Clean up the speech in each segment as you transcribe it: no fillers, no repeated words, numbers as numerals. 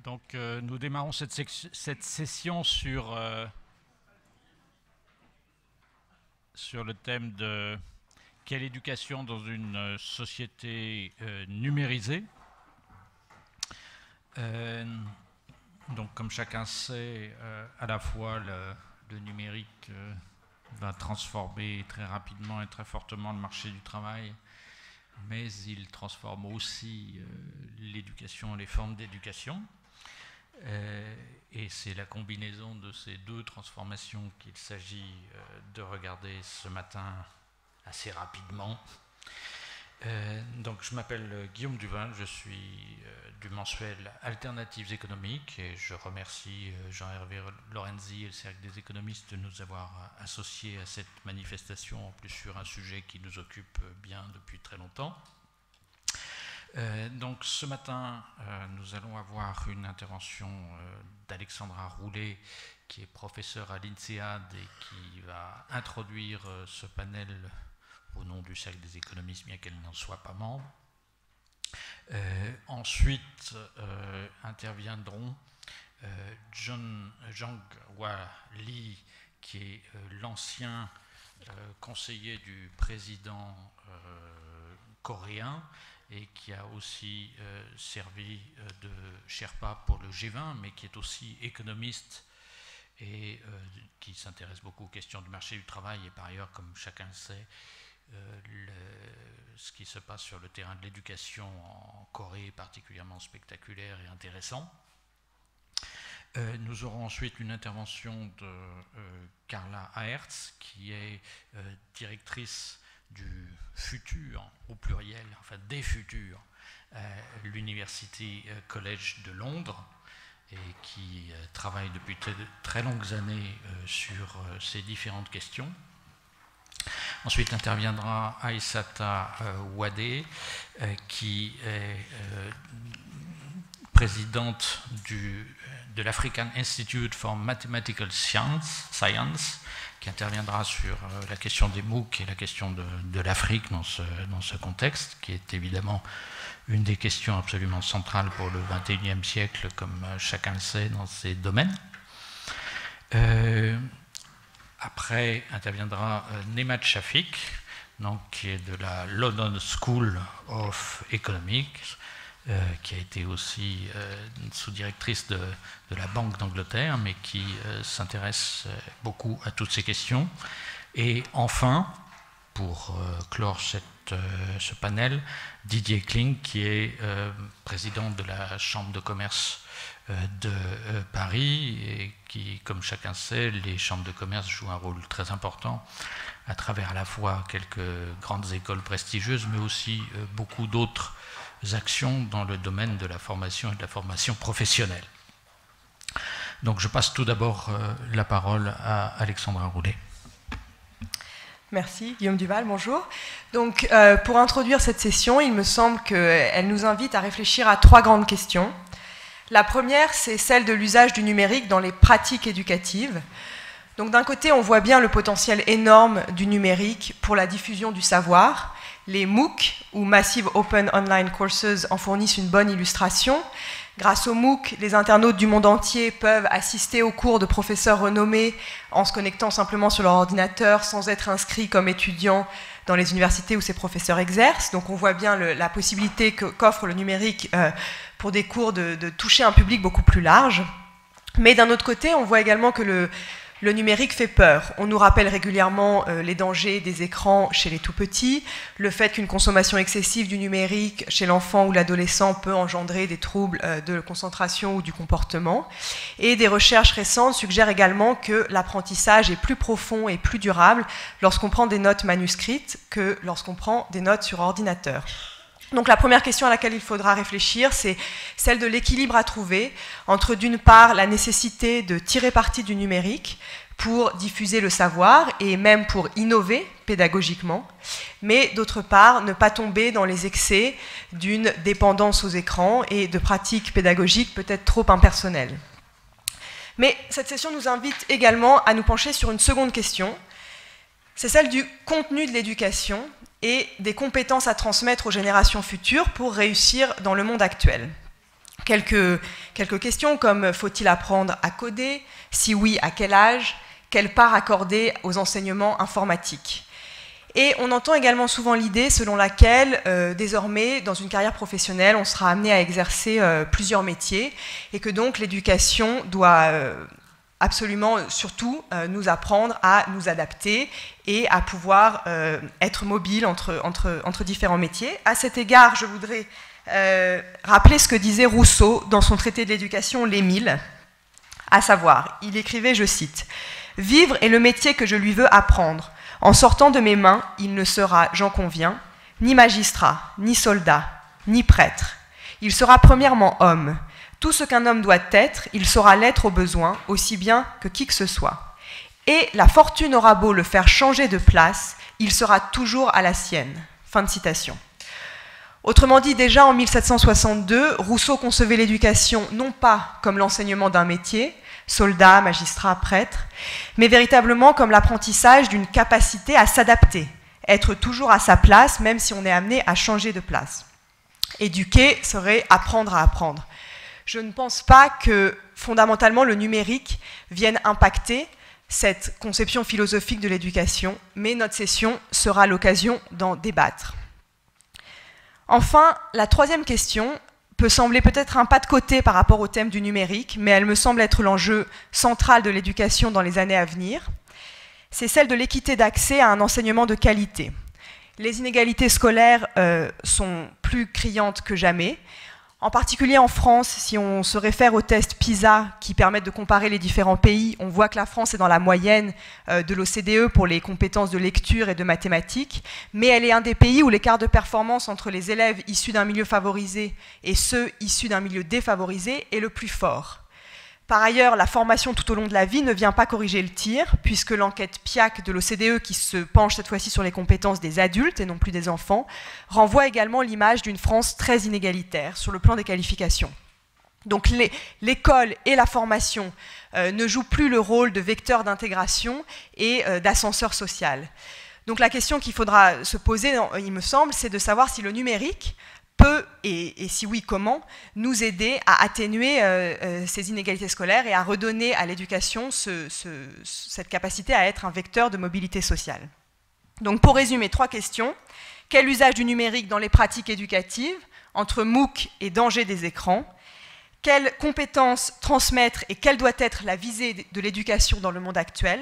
Donc nous démarrons cette session sur le thème de quelle éducation dans une société numérisée. Donc comme chacun sait, à la fois le numérique va transformer très rapidement et très fortement le marché du travail, mais il transforme aussi l'éducation et les formes d'éducation. Et c'est la combinaison de ces deux transformations qu'il s'agit de regarder ce matin assez rapidement. Donc je m'appelle Guillaume Duval, je suis du mensuel Alternatives économiques et je remercie Jean-Hervé Lorenzi et le Cercle des économistes de nous avoir associés à cette manifestation, en plus sur un sujet qui nous occupe bien depuis très longtemps. Donc ce matin, nous allons avoir une intervention d'Alexandra Roulet, qui est professeure à l'INSEAD et qui va introduire ce panel au nom du Cercle des économistes, bien qu'elle n'en soit pas membre. Ensuite interviendront Jang-Hwa Lee, qui est l'ancien conseiller du président coréen et qui a aussi servi de Sherpa pour le G20, mais qui est aussi économiste et qui s'intéresse beaucoup aux questions du marché du travail. Et par ailleurs, comme chacun le sait, ce qui se passe sur le terrain de l'éducation en Corée est particulièrement spectaculaire et intéressant. Nous aurons ensuite une intervention de Carla Aerts, qui est directrice du futur, au pluriel, enfin des futurs, l'University College de Londres, et qui travaille depuis très longues années sur ces différentes questions. Ensuite interviendra Aissata Wadé, qui est présidente de l'African Institute for Mathematical Science, qui interviendra sur la question des MOOC et la question de l'Afrique dans ce contexte, qui est évidemment une des questions absolument centrales pour le XXIe siècle, comme chacun le sait, dans ces domaines. Après interviendra Nemat Shafik, donc, qui est de la London School of Economics, qui a été aussi sous-directrice de la Banque d'Angleterre, mais qui s'intéresse beaucoup à toutes ces questions. Et enfin, pour clore ce panel, Didier Kling, qui est président de la Chambre de commerce de Paris, et qui, comme chacun sait, les chambres de commerce jouent un rôle très important à travers à la fois quelques grandes écoles prestigieuses, mais aussi beaucoup d'autres actions dans le domaine de la formation et de la formation professionnelle. Donc je passe tout d'abord la parole à Alexandra Roulet. Merci Guillaume Duval, bonjour. Donc pour introduire cette session, il me semble qu'elle nous invite à réfléchir à trois grandes questions. La première, c'est celle de l'usage du numérique dans les pratiques éducatives. Donc d'un côté, on voit bien le potentiel énorme du numérique pour la diffusion du savoir. Les MOOC, ou Massive Open Online Courses, en fournissent une bonne illustration. Grâce aux MOOC, les internautes du monde entier peuvent assister aux cours de professeurs renommés en se connectant simplement sur leur ordinateur sans être inscrits comme étudiants dans les universités où ces professeurs exercent. Donc on voit bien la possibilité qu'offre le numérique pour des cours de toucher un public beaucoup plus large. Mais d'un autre côté, on voit également que le numérique fait peur. On nous rappelle régulièrement les dangers des écrans chez les tout-petits, le fait qu'une consommation excessive du numérique chez l'enfant ou l'adolescent peut engendrer des troubles de concentration ou du comportement. Et des recherches récentes suggèrent également que l'apprentissage est plus profond et plus durable lorsqu'on prend des notes manuscrites que lorsqu'on prend des notes sur ordinateur. Donc la première question à laquelle il faudra réfléchir, c'est celle de l'équilibre à trouver entre, d'une part, la nécessité de tirer parti du numérique pour diffuser le savoir et même pour innover pédagogiquement, mais d'autre part, ne pas tomber dans les excès d'une dépendance aux écrans et de pratiques pédagogiques peut-être trop impersonnelles. Mais cette session nous invite également à nous pencher sur une seconde question, c'est celle du contenu de l'éducation et des compétences à transmettre aux générations futures pour réussir dans le monde actuel. Quelques questions comme faut-il apprendre à coder? Si oui, à quel âge? Quelle part accorder aux enseignements informatiques? Et on entend également souvent l'idée selon laquelle, désormais, dans une carrière professionnelle, on sera amené à exercer plusieurs métiers et que donc l'éducation doit absolument, surtout, nous apprendre à nous adapter et à pouvoir être mobile entre différents métiers. À cet égard, je voudrais rappeler ce que disait Rousseau dans son traité de l'éducation, l'Émile, à savoir, il écrivait, je cite, « Vivre est le métier que je lui veux apprendre. En sortant de mes mains, il ne sera, j'en conviens, ni magistrat, ni soldat, ni prêtre. Il sera premièrement homme. Tout ce qu'un homme doit être, il saura l'être au besoin, aussi bien que qui que ce soit. Et la fortune aura beau le faire changer de place, il sera toujours à la sienne. » Fin de citation. Autrement dit, déjà en 1762, Rousseau concevait l'éducation non pas comme l'enseignement d'un métier, soldat, magistrat, prêtre, mais véritablement comme l'apprentissage d'une capacité à s'adapter, être toujours à sa place, même si on est amené à changer de place. Éduquer serait apprendre à apprendre. Je ne pense pas que, fondamentalement, le numérique vienne impacter cette conception philosophique de l'éducation, mais notre session sera l'occasion d'en débattre. Enfin, la troisième question peut sembler peut-être un pas de côté par rapport au thème du numérique, mais elle me semble être l'enjeu central de l'éducation dans les années à venir. C'est celle de l'équité d'accès à un enseignement de qualité. Les inégalités scolaires sont plus criantes que jamais. En particulier en France, si on se réfère aux tests PISA qui permettent de comparer les différents pays, on voit que la France est dans la moyenne de l'OCDE pour les compétences de lecture et de mathématiques, mais elle est un des pays où l'écart de performance entre les élèves issus d'un milieu favorisé et ceux issus d'un milieu défavorisé est le plus fort. Par ailleurs, la formation tout au long de la vie ne vient pas corriger le tir, puisque l'enquête PIAC de l'OCDE, qui se penche cette fois-ci sur les compétences des adultes et non plus des enfants, renvoie également l'image d'une France très inégalitaire sur le plan des qualifications. Donc l'école et la formation ne jouent plus le rôle de vecteur d'intégration et d'ascenseur social. Donc la question qu'il faudra se poser, il me semble, c'est de savoir si le numérique peut, et si oui, comment, nous aider à atténuer ces inégalités scolaires et à redonner à l'éducation cette capacité à être un vecteur de mobilité sociale. Donc pour résumer, 3 questions. Quel usage du numérique dans les pratiques éducatives, entre MOOC et danger des écrans? Quelles compétences transmettre et quelle doit être la visée de l'éducation dans le monde actuel?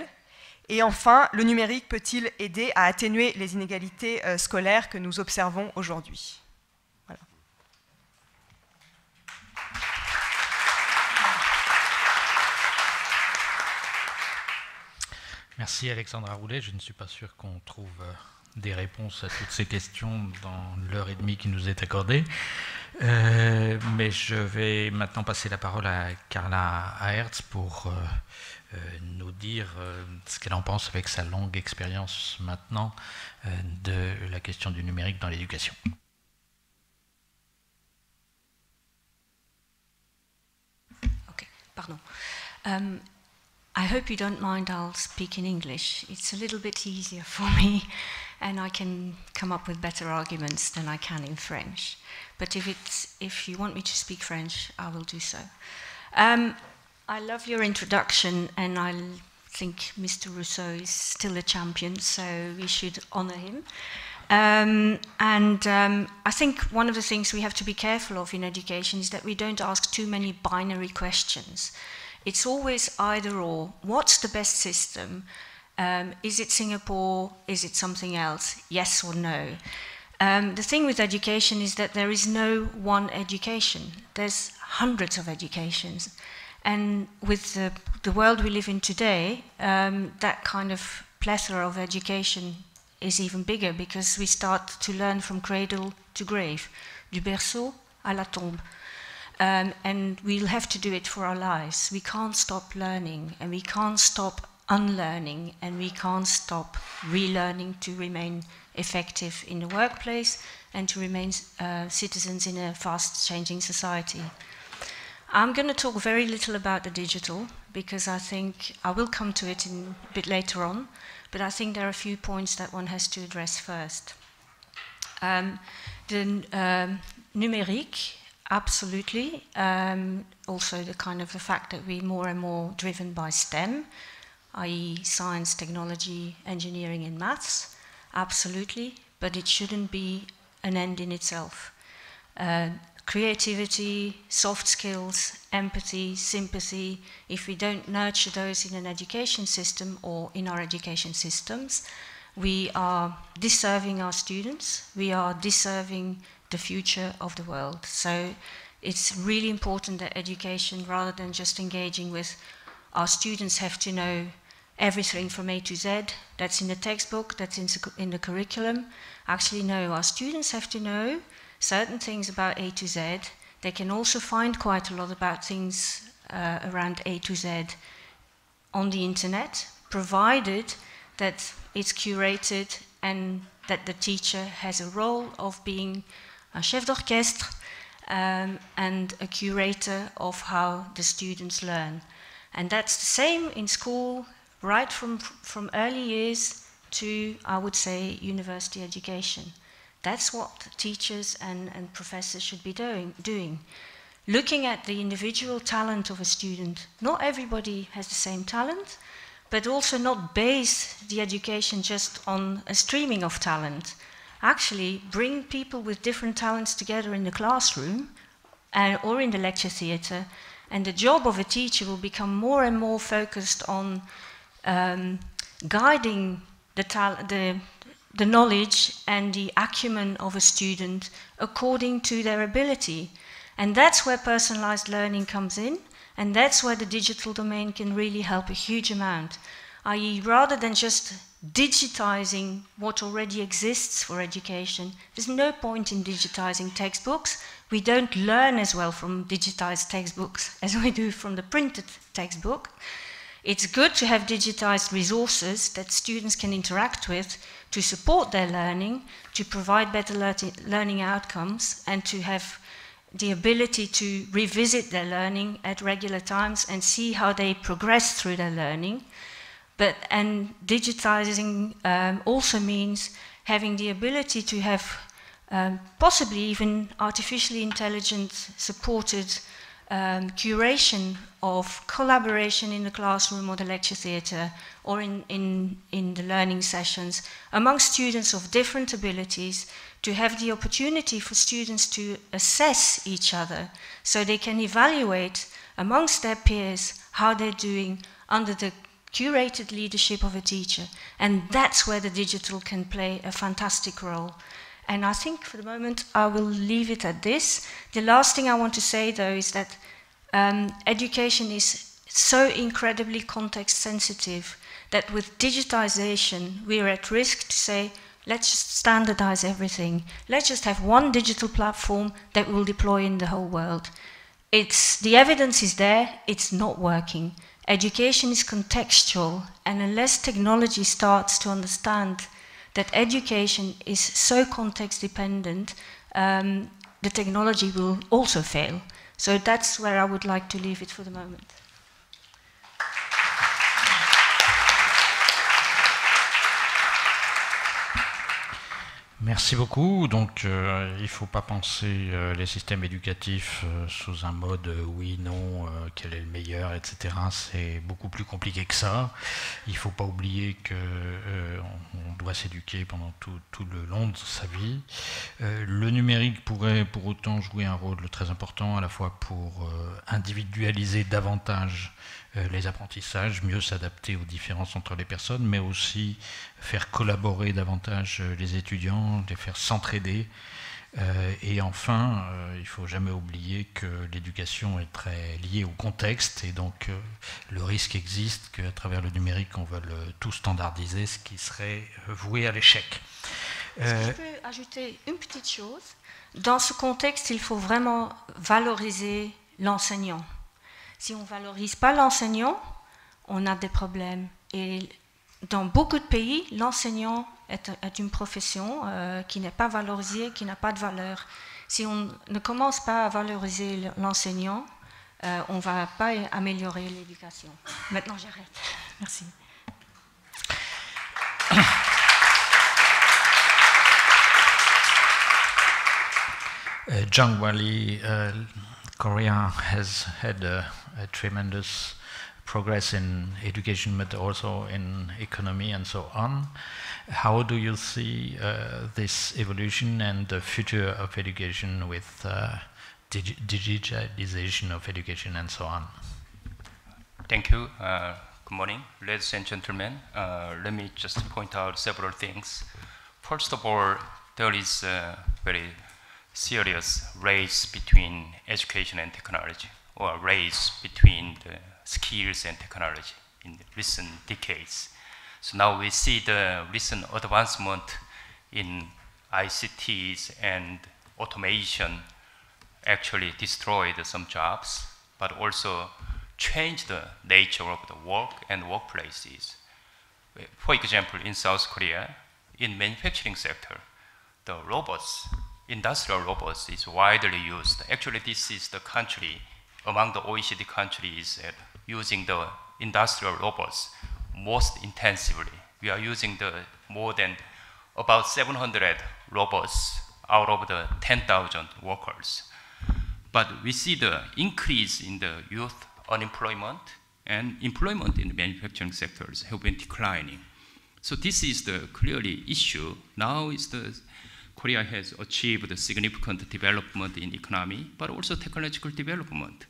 Et enfin, le numérique peut-il aider à atténuer les inégalités scolaires que nous observons aujourd'hui? Merci Alexandra Roulet. Je ne suis pas sûr qu'on trouve des réponses à toutes ces questions dans l'heure et demie qui nous est accordée. Mais je vais maintenant passer la parole à Carla Aerts pour nous dire ce qu'elle en pense avec sa longue expérience maintenant de la question du numérique dans l'éducation. Okay, pardon. I hope you don't mind, I'll speak in English. It's a little bit easier for me, and I can come up with better arguments than I can in French. But if you want me to speak French, I will do so. I love your introduction, and I think Mr. Rousseau is still a champion, so we should honor him. I think one of the things we have to be careful of in education is that we don't ask too many binary questions. It's always either or. What's the best system? Is it Singapore? Is it something else? Yes or no? The thing with education is that there is no one education. There's hundreds of educations. And with the world we live in today, that kind of plethora of education is even bigger because we start to learn from cradle to grave, du berceau à la tombe. And we'll have to do it for our lives. We can't stop learning, and we can't stop unlearning, and we can't stop relearning to remain effective in the workplace and to remain citizens in a fast-changing society. I'm going to talk very little about the digital because I think I will come to it a bit later on, but I think there are a few points that one has to address first. The numérique, Absolutely. Also the kind of the fact that we're more and more driven by STEM, i.e. science, technology, engineering and maths. Absolutely. But it shouldn't be an end in itself. Creativity, soft skills, empathy, sympathy, if we don't nurture those in an education system or in our education systems, we are disserving our students, we are disserving the future of the world. So it's really important that education, rather than just engaging with our students, have to know everything from A to Z, that's in the textbook, that's in the curriculum. Actually, no, our students have to know certain things about A to Z. They can also find quite a lot about things around A to Z on the internet, provided that it's curated and that the teacher has a role of being a chef d'orchestre and a curator of how the students learn. And that's the same in school, right from early years to, I would say, university education. That's what teachers and professors should be doing. Looking at the individual talent of a student. Not everybody has the same talent, but also not base the education just on a streaming of talent. Actually, bring people with different talents together in the classroom or in the lecture theatre, and the job of a teacher will become more and more focused on guiding the knowledge and the acumen of a student according to their ability. And that's where personalized learning comes in, and that's where the digital domain can really help a huge amount. I.e., rather than just digitizing what already exists for education, there's no point in digitizing textbooks. We don't learn as well from digitized textbooks as we do from the printed textbook. It's good to have digitized resources that students can interact with to support their learning, to provide better learning outcomes, and to have the ability to revisit their learning at regular times and see how they progress through their learning. And digitizing also means having the ability to have possibly even artificially intelligent supported curation of collaboration in the classroom or the lecture theatre or in the learning sessions among students of different abilities, to have the opportunity for students to assess each other so they can evaluate amongst their peers how they're doing under the curated leadership of a teacher. And that's where the digital can play a fantastic role. And I think for the moment I will leave it at this. The last thing I want to say though is that education is so incredibly context sensitive that with digitization we're at risk to say, let's just standardize everything. Let's just have one digital platform that we'll deploy in the whole world. The evidence is there, it's not working. Education is contextual, and unless technology starts to understand that education is so context dependent, the technology will also fail. So that's where I would like to leave it for the moment. Merci beaucoup. Donc, il ne faut pas penser les systèmes éducatifs sous un mode oui, non, quel est le meilleur, etc. C'est beaucoup plus compliqué que ça. Il ne faut pas oublier qu'on doit s'éduquer pendant tout le long de sa vie. Le numérique pourrait pour autant jouer un rôle très important, à la fois pour individualiser davantage les apprentissages, mieux s'adapter aux différences entre les personnes, mais aussi faire collaborer davantage les étudiants, les faire s'entraider. Et enfin, il ne faut jamais oublier que l'éducation est très liée au contexte, et donc le risque existe qu'à travers le numérique, on veuille tout standardiser, ce qui serait voué à l'échec. Je peux ajouter une petite chose. Dans ce contexte, il faut vraiment valoriser l'enseignant. Si on ne valorise pas l'enseignant, on a des problèmes. Et dans beaucoup de pays, l'enseignant est une profession qui n'est pas valorisée, qui n'a pas de valeur. Si on ne commence pas à valoriser l'enseignant, on ne va pas améliorer l'éducation. Maintenant, j'arrête. Merci. Generally, Korea has had a tremendous progress in education, but also in economy and so on. How do you see this evolution and the future of education with digitalization of education and so on? Thank you. Good morning, ladies and gentlemen. Let me just point out several things. First of all, there is a very serious race between education and technology, or a race between the skills and technology in recent decades. So now we see the recent advancement in ICTs and automation actually destroyed some jobs, but also change the nature of the work and workplaces. For example, in South Korea, in manufacturing sector, the robots, industrial robots is widely used. Actually, this is the country among the OECD countries using the industrial robots most intensively. We are using more than about 700 robots out of the 10,000 workers. But we see the increase in the youth unemployment and employment in the manufacturing sectors have been declining. So this is the clearly issue. Now is Korea has achieved a significant development in economy, but also technological development.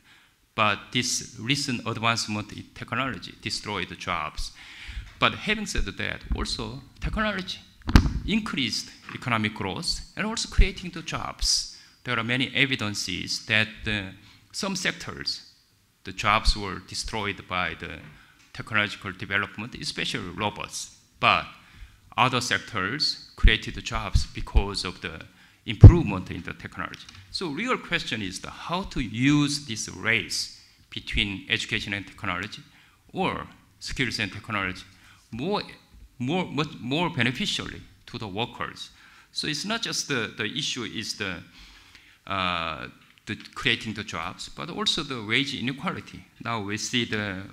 But this recent advancement in technology destroyed the jobs. But having said that, also technology increased economic growth and also creating the jobs. There are many evidences that some sectors, the jobs were destroyed by the technological development, especially robots. But other sectors created the jobs because of the improvement in the technology. So real question is how to use this race between education and technology or skills and technology more beneficially to the workers. So it's not just the issue is the creating the jobs, but also the wage inequality. Now we see the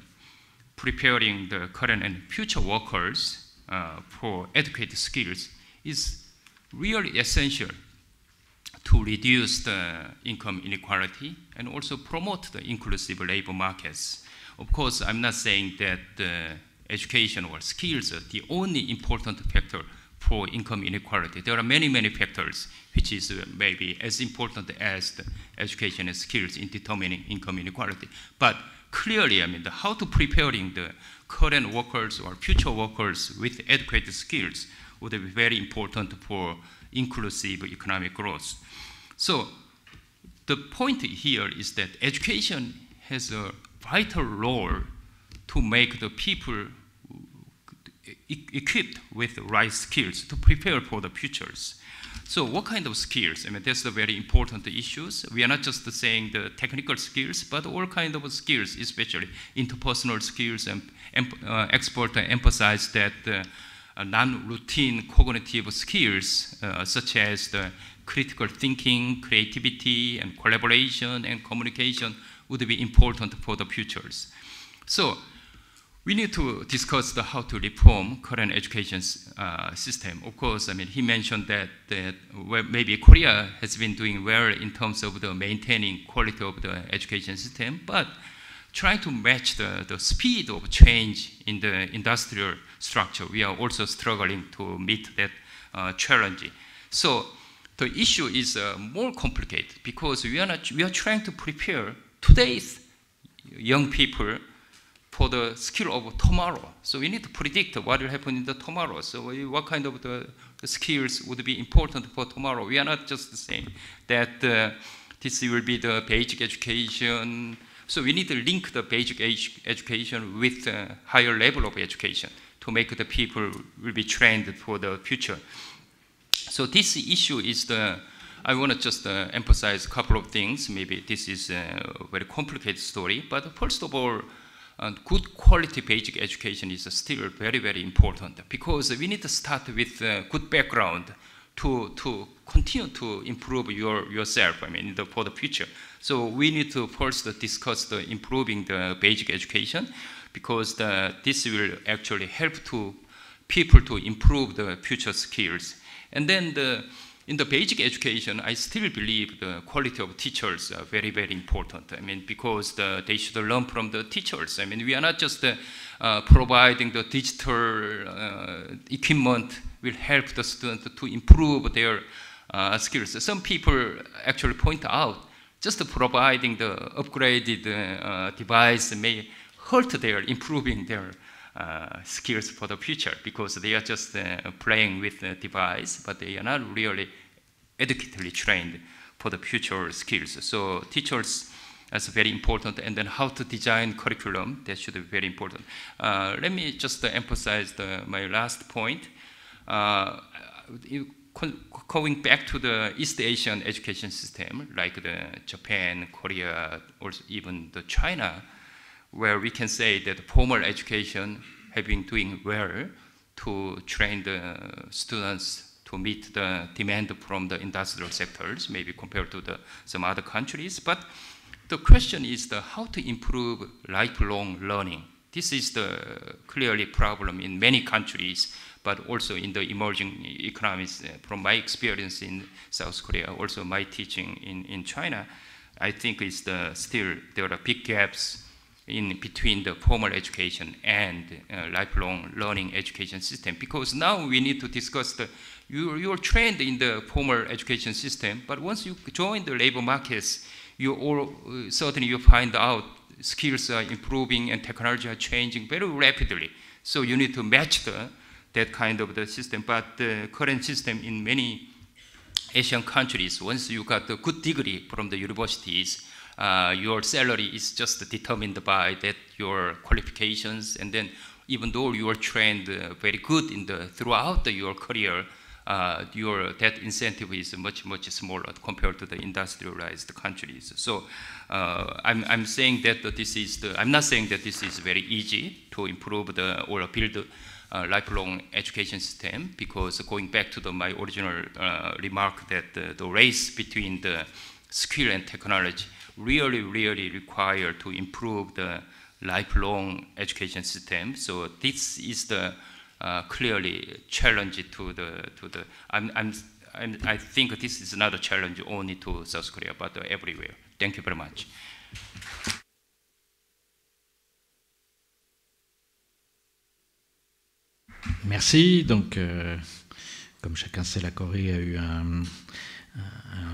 preparing the current and future workers for educated skills is really essential to reduce the income inequality and also promote the inclusive labor markets. Of course, I'm not saying that education or skills are the only important factor for income inequality. There are many, many factors which is maybe as important as the education and skills in determining income inequality. But clearly, I mean, how to preparing the current workers or future workers with educated skills would be very important for inclusive economic growth. So the point here is that education has a vital role to make the people equipped with the right skills to prepare for the futures. So what kind of skills? I mean, that's the very important issues. We are not just saying the technical skills, but all kinds of skills, especially interpersonal skills, and expert emphasize that non-routine cognitive skills, such as the critical thinking, creativity, and collaboration and communication would be important for the futures. So we need to discuss how to reform current education system. Of course, I mean, he mentioned that maybe Korea has been doing well in terms of the maintaining quality of the education system, but trying to match the speed of change in the industrial structure, we are also struggling to meet that challenge. So the issue is more complicated because we are trying to prepare today's young people for the skill of tomorrow. So we need to predict what will happen in the tomorrow. So what kind of the skills would be important for tomorrow? We are not just saying that this will be the basic education. So we need to link the basic education with a higher level of education to make the people will be trained for the future. So this issue is I want to just emphasize a couple of things. Maybe this is a very complicated story, but first of all, good quality basic education is still very, very important because we need to start with good background to continue to improve yourself, I mean, for the future. So we need to first discuss improving the basic education because this will actually help to people to improve the future skills. And then in the basic education, I still believe the quality of teachers are very, very important. I mean, because they should learn from the teachers. I mean, we are not just providing the digital equipment will help the students to improve their skills. Some people actually point out just providing the upgraded device may hurt their improving their skills for the future, because they are just playing with the device, but they are not really adequately trained for the future skills. So teachers, that's very important, and then how to design curriculum, that should be very important. Let me just emphasize my last point. Going back to the East Asian education system, like the Japan, Korea, or even the China, where we can say that formal education have been doing well to train the students to meet the demand from the industrial sectors, maybe compared to some other countries. But the question is how to improve lifelong learning. This is the clearly problem in many countries, but also in the emerging economies. From my experience in South Korea, also my teaching in China, I think still there are big gaps in between the formal education and lifelong learning education system. Because now we need to discuss you're trained in the formal education system, but once you join the labor markets, certainly you find out skills are improving and technology are changing very rapidly. So you need to match that kind of the system. But the current system in many Asian countries, once you got a good degree from the universities, your salary is just determined by your qualifications, and then even though you are trained very good throughout your career, that incentive is much, much smaller compared to the industrialized countries. So I'm saying that I'm not saying that this is very easy to improve or build lifelong education system, because going back to my original remark that the race between the skill and technology really, really require to improve the lifelong education system. So this is the clearly challenge I think this is not a challenge only to South Korea, but everywhere. Thank you very much. Merci. Donc, comme chacun sait, la Corée a eu un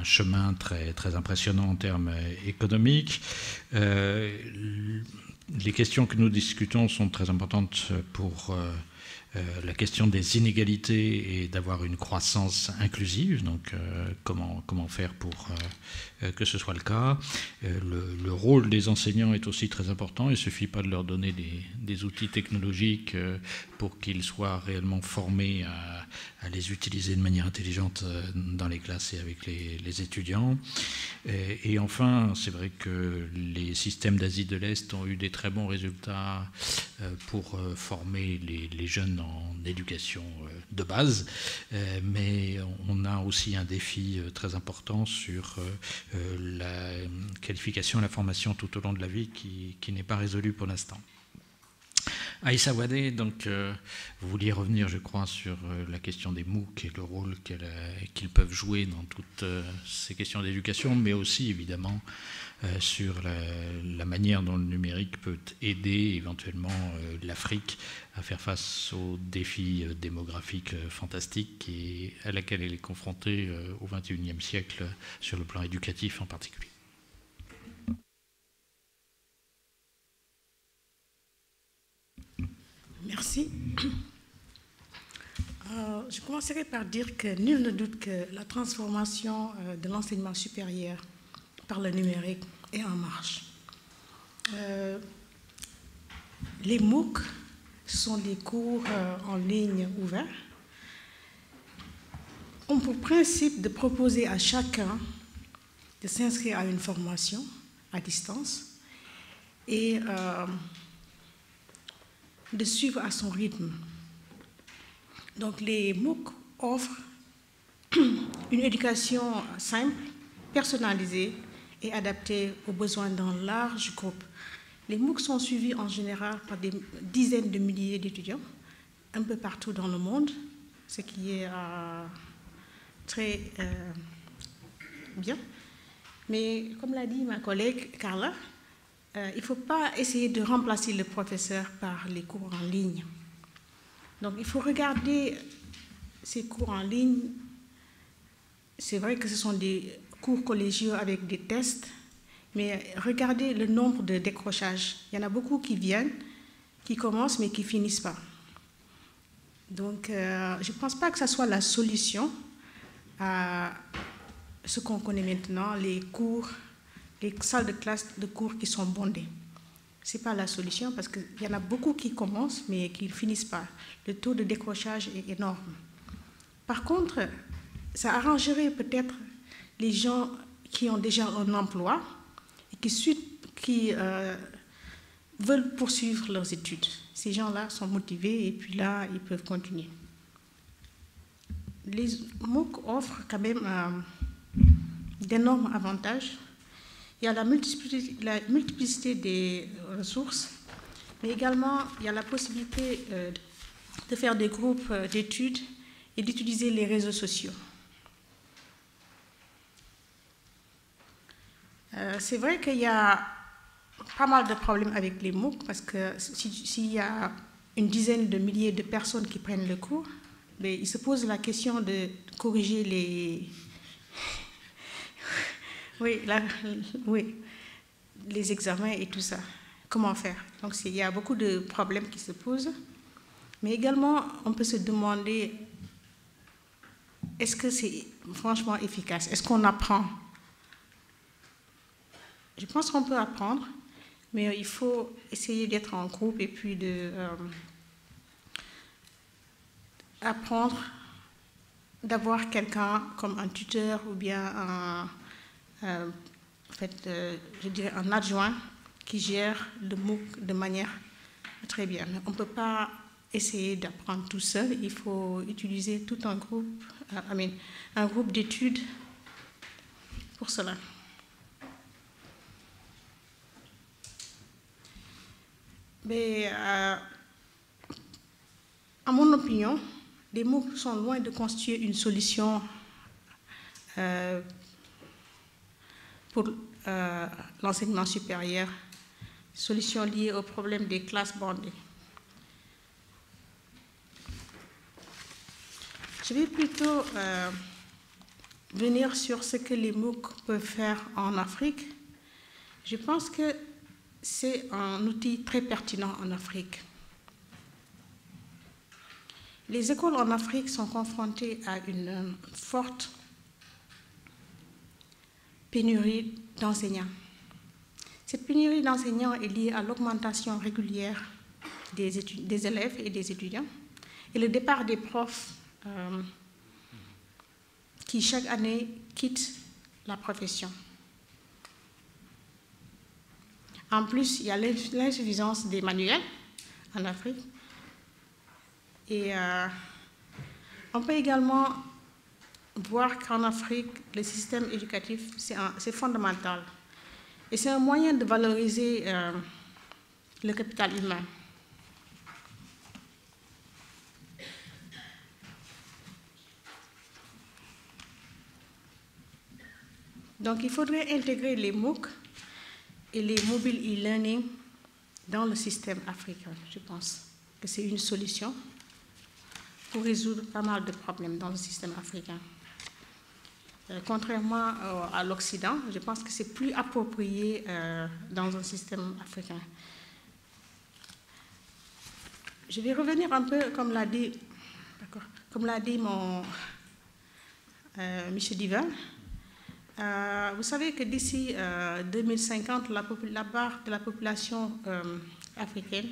chemin très, très impressionnant en termes économiques. Les questions que nous discutons sont très importantes pour la question des inégalités et d'avoir une croissance inclusive. Donc, comment faire pour que ce soit le cas. Le rôle des enseignants est aussi très important. Il ne suffit pas de leur donner des outils technologiques pour qu'ils soient réellement formés à les utiliser de manière intelligente dans les classes et avec les étudiants. Et enfin, c'est vrai que les systèmes d'Asie de l'Est ont eu des très bons résultats pour former les jeunes en éducation de base, mais on a aussi un défi très important sur la qualification et la formation tout au long de la vie qui n'est pas résolu pour l'instant. Aïssa Wadé, donc, vous vouliez revenir, je crois, sur la question des MOOC et le rôle qu'ils peuvent jouer dans toutes ces questions d'éducation, mais aussi, évidemment, sur la manière dont le numérique peut aider éventuellement l'Afrique à faire face aux défis démographiques fantastiques à laquelle elle est confrontée au XXIe siècle sur le plan éducatif en particulier. Merci. Je commencerai par dire que nul ne doute que la transformation de l'enseignement supérieur par le numérique est en marche. Les MOOC sont des cours en ligne ouverts, ont pour principe de proposer à chacun de s'inscrire à une formation à distance et de suivre à son rythme. Donc les MOOC offrent une éducation simple, personnalisée et adaptée aux besoins d'un large groupe. Les MOOC sont suivis en général par des dizaines de milliers d'étudiants un peu partout dans le monde, ce qui est très bien. Mais comme l'a dit ma collègue Carla, il ne faut pas essayer de remplacer le professeur par les cours en ligne. Donc il faut regarder ces cours en ligne. C'est vrai que ce sont des cours collégiaux avec des tests, mais regardez le nombre de décrochages. Il y en a beaucoup qui viennent, qui commencent, mais qui ne finissent pas. Donc je ne pense pas que ce soit la solution à ce qu'on connaît maintenant, les cours, les salles de classe de cours qui sont bondées. Ce n'est pas la solution parce qu'il y en a beaucoup qui commencent mais qui ne finissent pas. Le taux de décrochage est énorme. Par contre, ça arrangerait peut-être les gens qui ont déjà un emploi et qui veulent poursuivre leurs études. Ces gens-là sont motivés et puis là, ils peuvent continuer. Les MOOC offrent quand même d'énormes avantages. Il y a la multiplicité des ressources, mais également il y a la possibilité de faire des groupes d'études et d'utiliser les réseaux sociaux. C'est vrai qu'il y a pas mal de problèmes avec les MOOC parce que s'il y a une dizaine de milliers de personnes qui prennent le cours, mais il se pose la question de corriger les examens et tout ça. Comment faire? Donc il y a beaucoup de problèmes qui se posent, mais également on peut se demander est-ce que c'est franchement efficace? Est-ce qu'on apprend? Je pense qu'on peut apprendre, mais il faut essayer d'être en groupe et puis apprendre, d'avoir quelqu'un comme un tuteur ou bien je dirais un adjoint qui gère le MOOC de manière très bien. On ne peut pas essayer d'apprendre tout seul, il faut utiliser tout un groupe, un groupe d'études pour cela. Mais à mon opinion, les MOOC sont loin de constituer une solution pour l'enseignement supérieur, solution liée au problème des classes bondées. Je vais plutôt venir sur ce que les MOOC peuvent faire en Afrique. Je pense que c'est un outil très pertinent en Afrique. Les écoles en Afrique sont confrontées à une forte pénurie d'enseignants. Cette pénurie d'enseignants est liée à l'augmentation régulière des élèves et des étudiants et le départ des profs qui chaque année quittent la profession. En plus, il y a l'insuffisance des manuels en Afrique. Et on peut également voir qu'en Afrique, le système éducatif, c'est fondamental. Et c'est un moyen de valoriser le capital humain. Donc, il faudrait intégrer les MOOC et les mobile e-learning dans le système africain. Je pense que c'est une solution pour résoudre pas mal de problèmes dans le système africain. Contrairement à l'Occident, je pense que c'est plus approprié dans un système africain. Je vais revenir un peu, comme l'a dit mon M. Divan. Vous savez que d'ici 2050, la part de la population africaine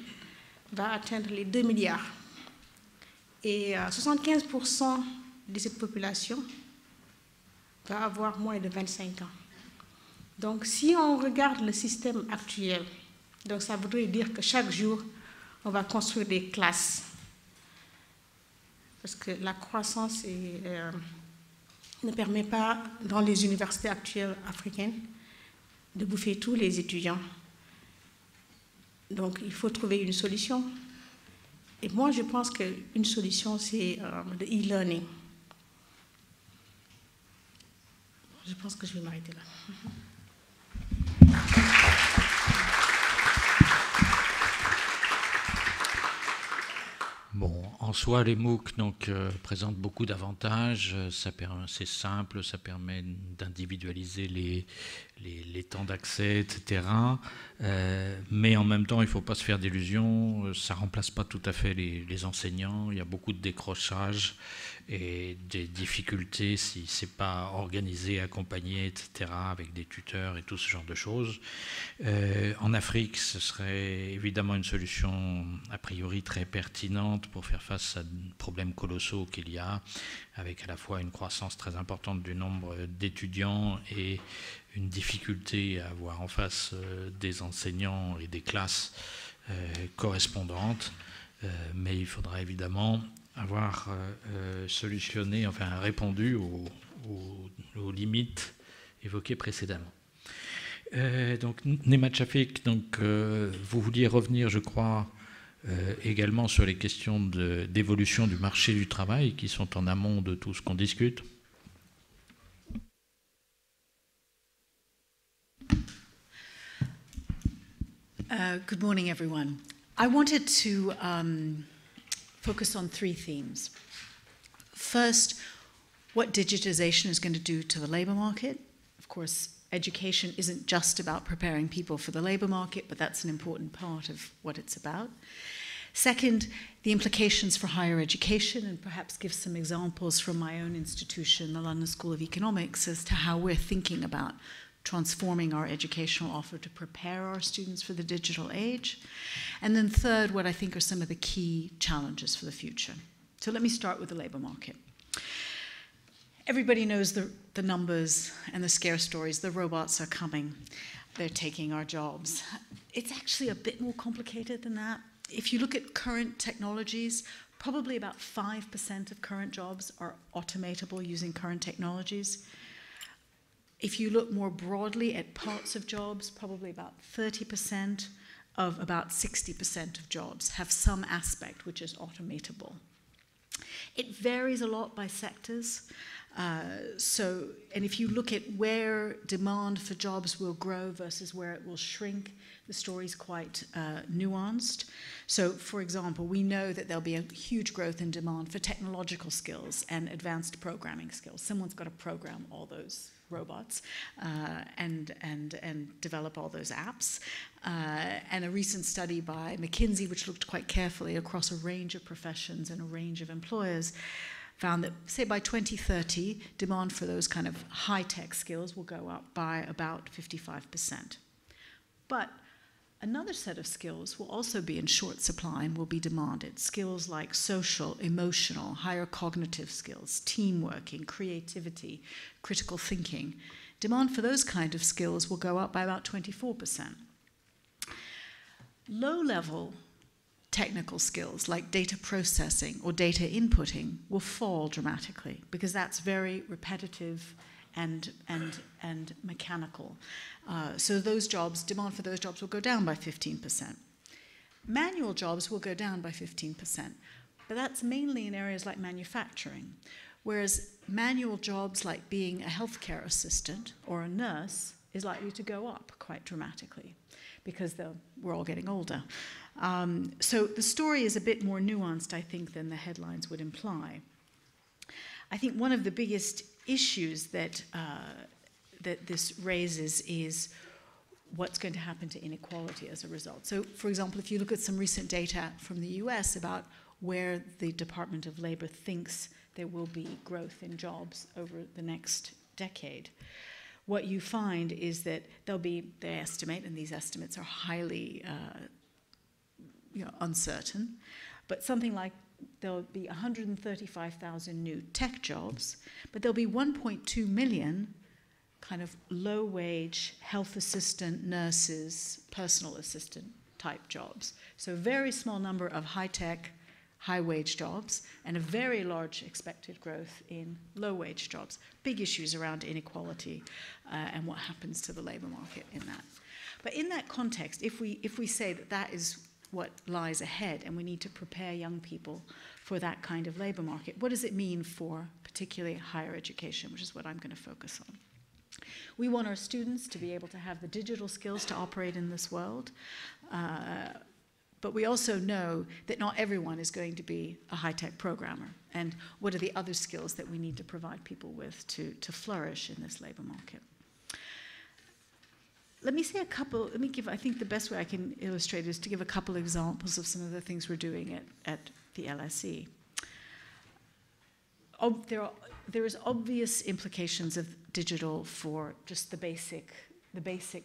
va atteindre les 2 milliards. Et 75% de cette population va avoir moins de 25 ans. Donc, si on regarde le système actuel, donc ça voudrait dire que chaque jour, on va construire des classes. Parce que la croissance ne permet pas, dans les universités actuelles africaines, de bouffer tous les étudiants. Donc, il faut trouver une solution. Et moi, je pense qu'une solution, c'est le e-learning. je pense que je vais m'arrêter là. Bon, en soi, les MOOC donc, présentent beaucoup d'avantages. C'est simple, ça permet d'individualiser les temps d'accès, etc. Mais en même temps, il ne faut pas se faire d'illusions. Ça ne remplace pas tout à fait les enseignants. Il y a beaucoup de décrochages et des difficultés si ce n'est pas organisé, accompagné, etc., avec des tuteurs et tout ce genre de choses. En Afrique, ce serait évidemment une solution a priori très pertinente pour faire face à des problèmes colossaux qu'il y a, avec à la fois une croissance très importante du nombre d'étudiants et une difficulté à avoir en face des enseignants et des classes correspondantes. Mais il faudra évidemment avoir solutionné, enfin répondu aux limites évoquées précédemment. Donc Nemat Shafik, donc, vous vouliez revenir, je crois, également sur les questions d'évolution du marché du travail qui sont en amont de tout ce qu'on discute. Good morning, everyone. I wanted to focus on three themes. First, what digitization is going to do to the labor market. Of course, education isn't just about preparing people for the labor market, but that's an important part of what it's about. Second, the implications for higher education, and perhaps give some examples from my own institution, the London School of Economics, as to how we're thinking about transforming our educational offer to prepare our students for the digital age. And then third, what I think are some of the key challenges for the future. So let me start with the labor market. Everybody knows the numbers and the scare stories. The robots are coming. They're taking our jobs. It's actually a bit more complicated than that. If you look at current technologies, probably about 5% of current jobs are automatable using current technologies. If you look more broadly at parts of jobs, probably about 30% of about 60% of jobs have some aspect which is automatable. It varies a lot by sectors. And if you look at where demand for jobs will grow versus where it will shrink, the story is quite nuanced. So, for example, we know that there'll be a huge growth in demand for technological skills and advanced programming skills. Someone's got to program all those robots and develop all those apps. And a recent study by McKinsey, which looked quite carefully across a range of professions and a range of employers, found that, say, by 2030, demand for those kind of high-tech skills will go up by about 55%. But another set of skills will also be in short supply and will be demanded. Skills like social, emotional, higher cognitive skills, teamworking, creativity, critical thinking. Demand for those kind of skills will go up by about 24%. Low-level technical skills like data processing or data inputting will fall dramatically because that's very repetitive and mechanical. So those jobs, demand for those jobs will go down by 15%. Manual jobs will go down by 15%, but that's mainly in areas like manufacturing, whereas manual jobs like being a healthcare assistant or a nurse is likely to go up quite dramatically because we're all getting older. So the story is a bit more nuanced, I think, than the headlines would imply. I think one of the biggest issues that this raises is what's going to happen to inequality as a result. So, for example, if you look at some recent data from the US about where the Department of Labor thinks there will be growth in jobs over the next decade, what you find is that they estimate, and these estimates are highly uncertain, but something like there'll be 135,000 new tech jobs, but there'll be 1.2 million kind of low-wage health assistant, nurses, personal assistant type jobs. So a very small number of high-tech, high-wage jobs, and a very large expected growth in low-wage jobs. Big issues around inequality and what happens to the labor market in that. But in that context, if we say that that is what lies ahead and we need to prepare young people for that kind of labor market, what does it mean for particularly higher education, which is what I'm going to focus on. We want our students to be able to have the digital skills to operate in this world, but we also know that not everyone is going to be a high-tech programmer. And what are the other skills that we need to provide people with to flourish in this labor market? Let me give, I think the best way I can illustrate is to give a couple examples of some of the things we're doing at the LSE. There is obvious implications of digital for just the basic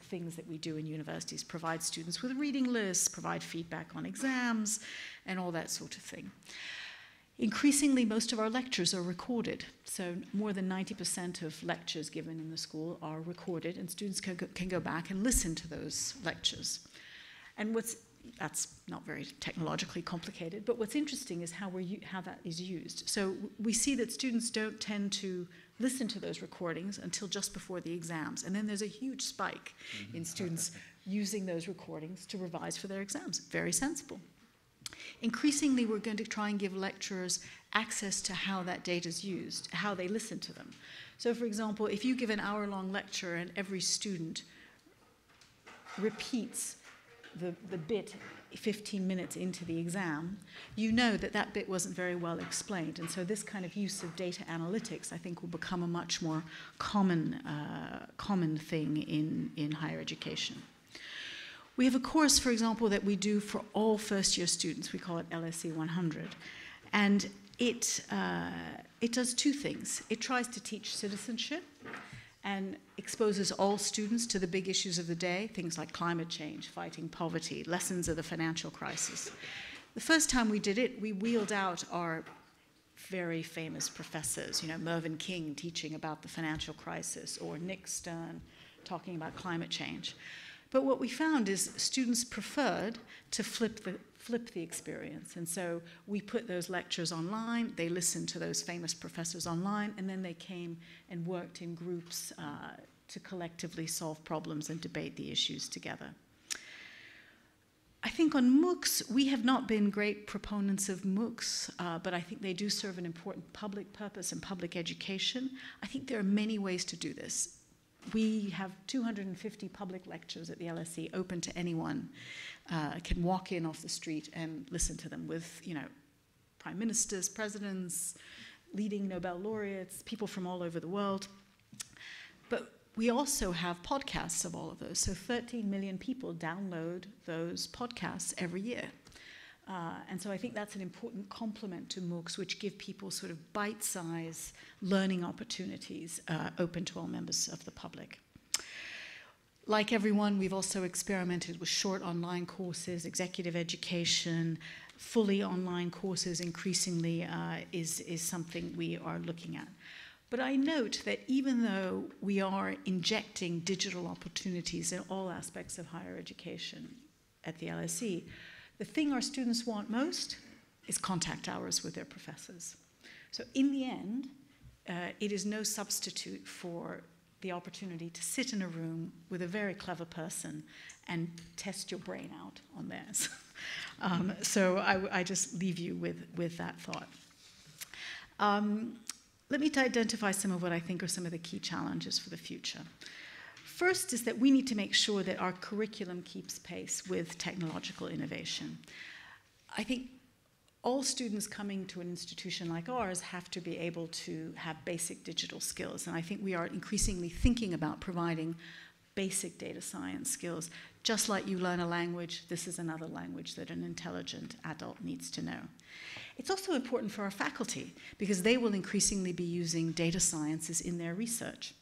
things that we do in universities, provide students with reading lists, provide feedback on exams, and all that sort of thing. Increasingly, most of our lectures are recorded. So more than 90% of lectures given in the school are recorded, and students can go back and listen to those lectures. And that's not very technologically complicated, but what's interesting is how that is used. So we see that students don't tend to listen to those recordings until just before the exams. And then there's a huge spike in students using those recordings to revise for their exams. Very sensible. Increasingly, we're going to try and give lecturers access to how that data is used, how they listen to them. So for example, if you give an hour-long lecture and every student repeats the bit 15 minutes into the exam, you know that that bit wasn't very well explained. And so this kind of use of data analytics, I think, will become a much more common thing in higher education. We have a course, for example, that we do for all first-year students. We call it LSE 100. And it does two things. It tries to teach citizenship and exposes all students to the big issues of the day, things like climate change, fighting poverty, lessons of the financial crisis. The first time we did it, we wheeled out our very famous professors, Mervyn King teaching about the financial crisis, or Nick Stern talking about climate change. But what we found is students preferred to flip the experience. And so we put those lectures online, they listened to those famous professors online, and then they came and worked in groups to collectively solve problems and debate the issues together. I think on MOOCs, we have not been great proponents of MOOCs, but I think they do serve an important public purpose in public education. I think there are many ways to do this. We have 250 public lectures at the LSE, open to anyone, can walk in off the street and listen to them with, prime ministers, presidents, leading Nobel laureates, people from all over the world. But we also have podcasts of all of those. So 13 million people download those podcasts every year. And so I think that's an important complement to MOOCs, which give people sort of bite-sized learning opportunities open to all members of the public. Like everyone, we've also experimented with short online courses, executive education, fully online courses increasingly is something we are looking at. But I note that even though we are injecting digital opportunities in all aspects of higher education at the LSE, the thing our students want most is contact hours with their professors. So in the end, it is no substitute for the opportunity to sit in a room with a very clever person and test your brain out on theirs. So I just leave you with that thought. Let me identify some of what I think are some of the key challenges for the future. First is that we need to make sure that our curriculum keeps pace with technological innovation. I think all students coming to an institution like ours have to be able to have basic digital skills, and I think we are increasingly thinking about providing basic data science skills. Just like you learn a language, this is another language that an intelligent adult needs to know. It's also important for our faculty because they will increasingly be using data sciences in their research.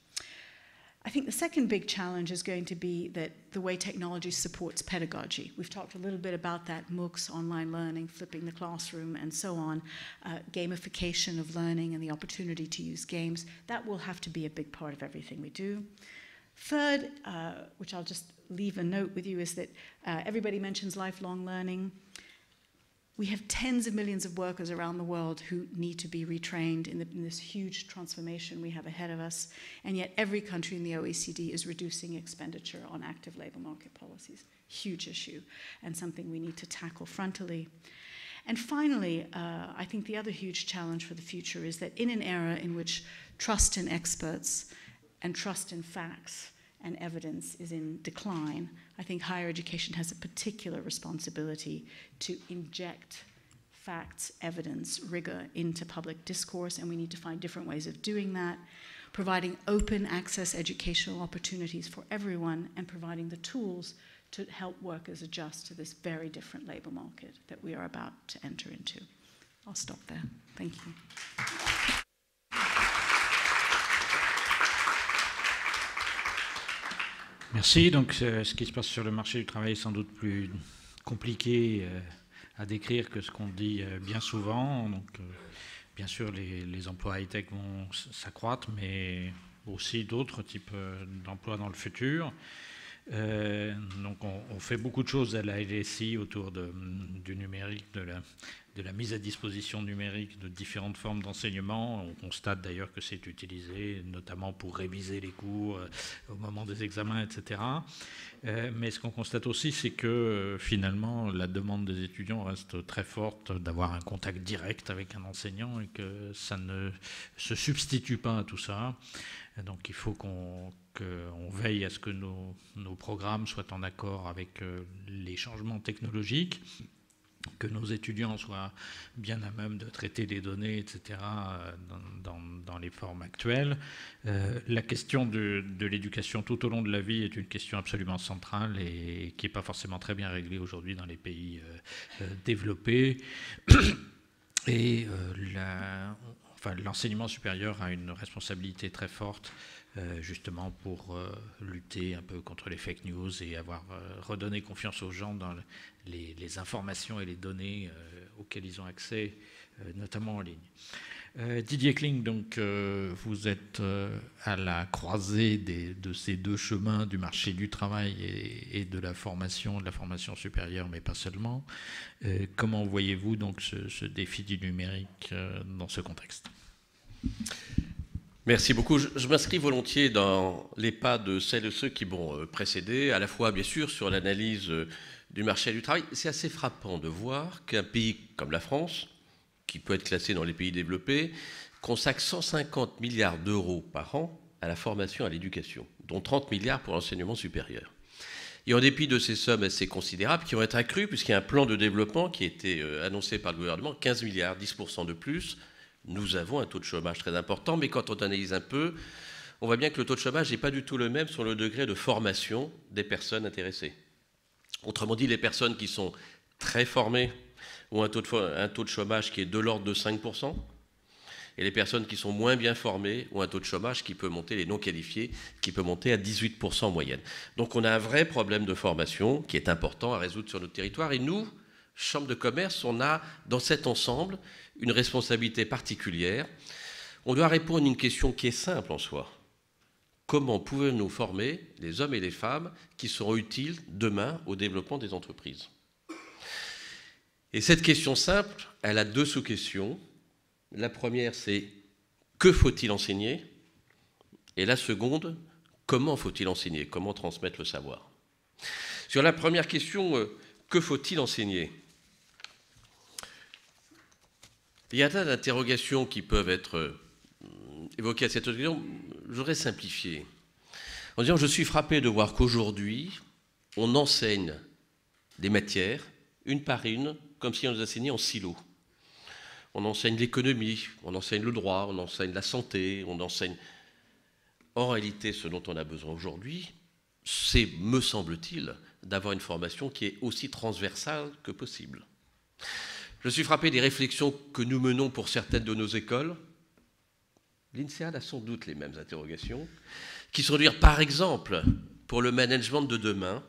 I think the second big challenge is going to be that the way technology supports pedagogy. We've talked a little bit about that, MOOCs, online learning, flipping the classroom, and so on, gamification of learning and the opportunity to use games. That will have to be a big part of everything we do. Third, which I'll just leave a note with you, is that everybody mentions lifelong learning. We have tens of millions of workers around the world who need to be retrained in this huge transformation we have ahead of us, and yet every country in the OECD is reducing expenditure on active labor market policies. Huge issue, and something we need to tackle frontally. And finally, I think the other huge challenge for the future is that in an era in which trust in experts and trust in facts and evidence is in decline, I think higher education has a particular responsibility to inject facts, evidence, rigor into public discourse, and we need to find different ways of doing that, providing open access educational opportunities for everyone, and providing the tools to help workers adjust to this very different labor market that we are about to enter into. I'll stop there. Thank you. Merci. Donc, ce qui se passe sur le marché du travail est sans doute plus compliqué à décrire que ce qu'on dit bien souvent. Donc, bien sûr, les emplois high-tech vont s'accroître, mais aussi d'autres types d'emplois dans le futur. Donc, on fait beaucoup de choses à la LSI autour du numérique, de la mise à disposition numérique de différentes formes d'enseignement. On constate d'ailleurs que c'est utilisé notamment pour réviser les cours au moment des examens, etc. Mais ce qu'on constate aussi, c'est que finalement, la demande des étudiants reste très forte d'avoir un contact direct avec un enseignant et que ça ne se substitue pas à tout ça. Donc il faut qu'on veille à ce que nos programmes soient en accord avec les changements technologiques, que nos étudiants soient bien à même de traiter les données, etc., dans les formes actuelles. La question de l'éducation tout au long de la vie est une question absolument centrale et qui n'est pas forcément très bien réglée aujourd'hui dans les pays développés. Et l'enseignement supérieur a une responsabilité très forte justement pour lutter un peu contre les fake news et redonner confiance aux gens dans les informations et les données auxquelles ils ont accès, notamment en ligne. Didier Kling, donc, vous êtes à la croisée de ces deux chemins du marché du travail et de la formation supérieure, mais pas seulement. Comment voyez-vous donc ce défi du numérique dans ce contexte ? Merci beaucoup. Je m'inscris volontiers dans les pas de celles et ceux qui m'ont précédé, à la fois bien sûr sur l'analyse du marché du travail. C'est assez frappant de voir qu'un pays comme la France, qui peut être classé dans les pays développés, consacre 150 milliards d'euros par an à la formation et à l'éducation, dont 30 milliards pour l'enseignement supérieur. Et en dépit de ces sommes assez considérables qui vont être accrues, puisqu'il y a un plan de développement qui a été annoncé par le gouvernement, 15 milliards, 10% de plus, nous avons un taux de chômage très important, mais quand on analyse un peu, on voit bien que le taux de chômage n'est pas du tout le même sur le degré de formation des personnes intéressées. Autrement dit, les personnes qui sont très formées ont un taux de chômage qui est de l'ordre de 5%, et les personnes qui sont moins bien formées ont un taux de chômage qui peut monter, les non qualifiés, qui peut monter à 18% en moyenne. Donc on a un vrai problème de formation qui est important à résoudre sur notre territoire, et nous, Chambre de commerce, on a dans cet ensemble une responsabilité particulière. On doit répondre à une question qui est simple en soi. Comment pouvons-nous former les hommes et les femmes qui seront utiles demain au développement des entreprises ? Et cette question simple, elle a deux sous-questions. La première, c'est que faut-il enseigner ? Et la seconde, comment faut-il enseigner ? Comment transmettre le savoir ? Sur la première question, que faut-il enseigner ? Il y a un tas d'interrogations qui peuvent être évoquées à cette occasion. J'aurais simplifié en disant je suis frappé de voir qu'aujourd'hui, on enseigne des matières, une par une, comme si on les enseignait en silo. On enseigne l'économie, on enseigne le droit, on enseigne la santé, on enseigne... En réalité, ce dont on a besoin aujourd'hui, c'est, me semble-t-il, d'avoir une formation qui est aussi transversale que possible. Je suis frappé des réflexions que nous menons pour certaines de nos écoles. L'INSEAD a sans doute les mêmes interrogations, qui se réduisent par exemple pour le management de demain,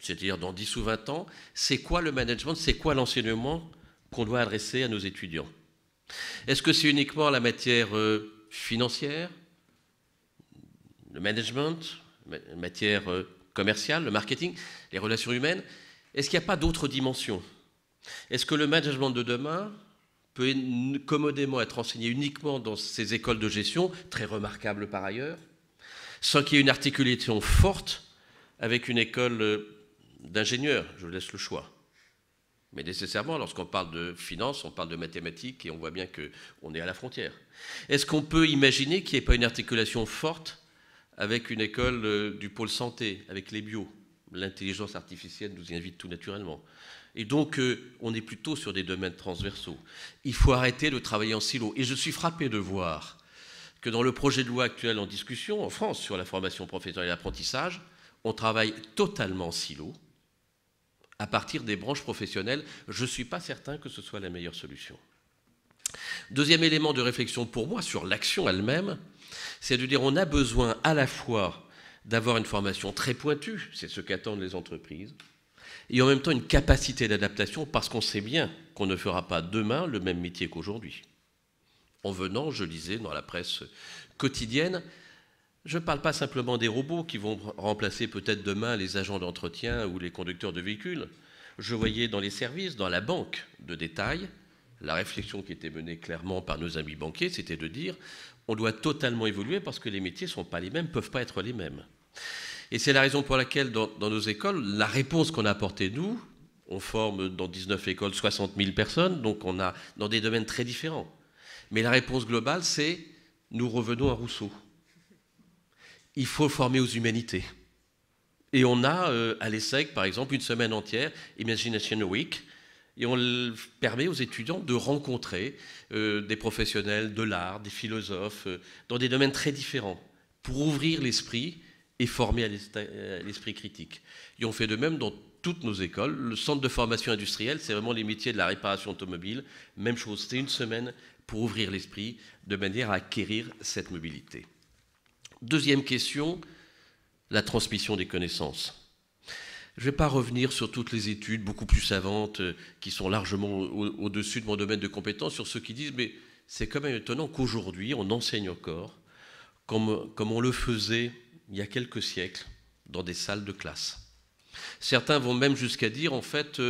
c'est-à-dire dans 10 ou 20 ans, c'est quoi le management, c'est quoi l'enseignement qu'on doit adresser à nos étudiants ? Est-ce que c'est uniquement la matière financière, le management, la matière commerciale, le marketing, les relations humaines ? Est-ce qu'il n'y a pas d'autres dimensions ? Est-ce que le management de demain peut commodément être enseigné uniquement dans ces écoles de gestion, très remarquables par ailleurs, sans qu'il y ait une articulation forte avec une école d'ingénieurs ? Je vous laisse le choix. Mais nécessairement, lorsqu'on parle de finance, on parle de mathématiques et on voit bien qu'on est à la frontière. Est-ce qu'on peut imaginer qu'il n'y ait pas une articulation forte avec une école du pôle santé, avec les bio. L'intelligence artificielle nous y invite tout naturellement. Et donc, on est plutôt sur des domaines transversaux. Il faut arrêter de travailler en silo. Et je suis frappé de voir que dans le projet de loi actuel en discussion, en France, sur la formation professionnelle et l'apprentissage, on travaille totalement en silo, à partir des branches professionnelles. Je ne suis pas certain que ce soit la meilleure solution. Deuxième élément de réflexion pour moi sur l'action elle-même, c'est de dire on a besoin à la fois d'avoir une formation très pointue, c'est ce qu'attendent les entreprises, et en même temps une capacité d'adaptation parce qu'on sait bien qu'on ne fera pas demain le même métier qu'aujourd'hui. En venant, je lisais dans la presse quotidienne, je ne parle pas simplement des robots qui vont remplacer peut-être demain les agents d'entretien ou les conducteurs de véhicules. Je voyais dans les services, dans la banque de détail, la réflexion qui était menée clairement par nos amis banquiers, c'était de dire on doit totalement évoluer parce que les métiers ne sont pas les mêmes, ne peuvent pas être les mêmes. Et c'est la raison pour laquelle, dans nos écoles, la réponse qu'on a apportée, nous, on forme dans 19 écoles 60 000 personnes, donc on a dans des domaines très différents. Mais la réponse globale, c'est nous revenons à Rousseau. Il faut former aux humanités. Et on a à l'ESSEC, par exemple, une semaine entière, Imagination Week, et on permet aux étudiants de rencontrer des professionnels de l'art, des philosophes, dans des domaines très différents, pour ouvrir l'esprit et former à l'esprit critique. Et on fait de même dans toutes nos écoles. Le centre de formation industrielle, c'est vraiment les métiers de la réparation automobile. Même chose, c'est une semaine pour ouvrir l'esprit de manière à acquérir cette mobilité. Deuxième question, la transmission des connaissances. Je ne vais pas revenir sur toutes les études beaucoup plus savantes qui sont largement au-dessus de mon domaine de compétences, sur ceux qui disent mais c'est quand même étonnant qu'aujourd'hui on enseigne encore comme on le faisait il y a quelques siècles dans des salles de classe. Certains vont même jusqu'à dire en fait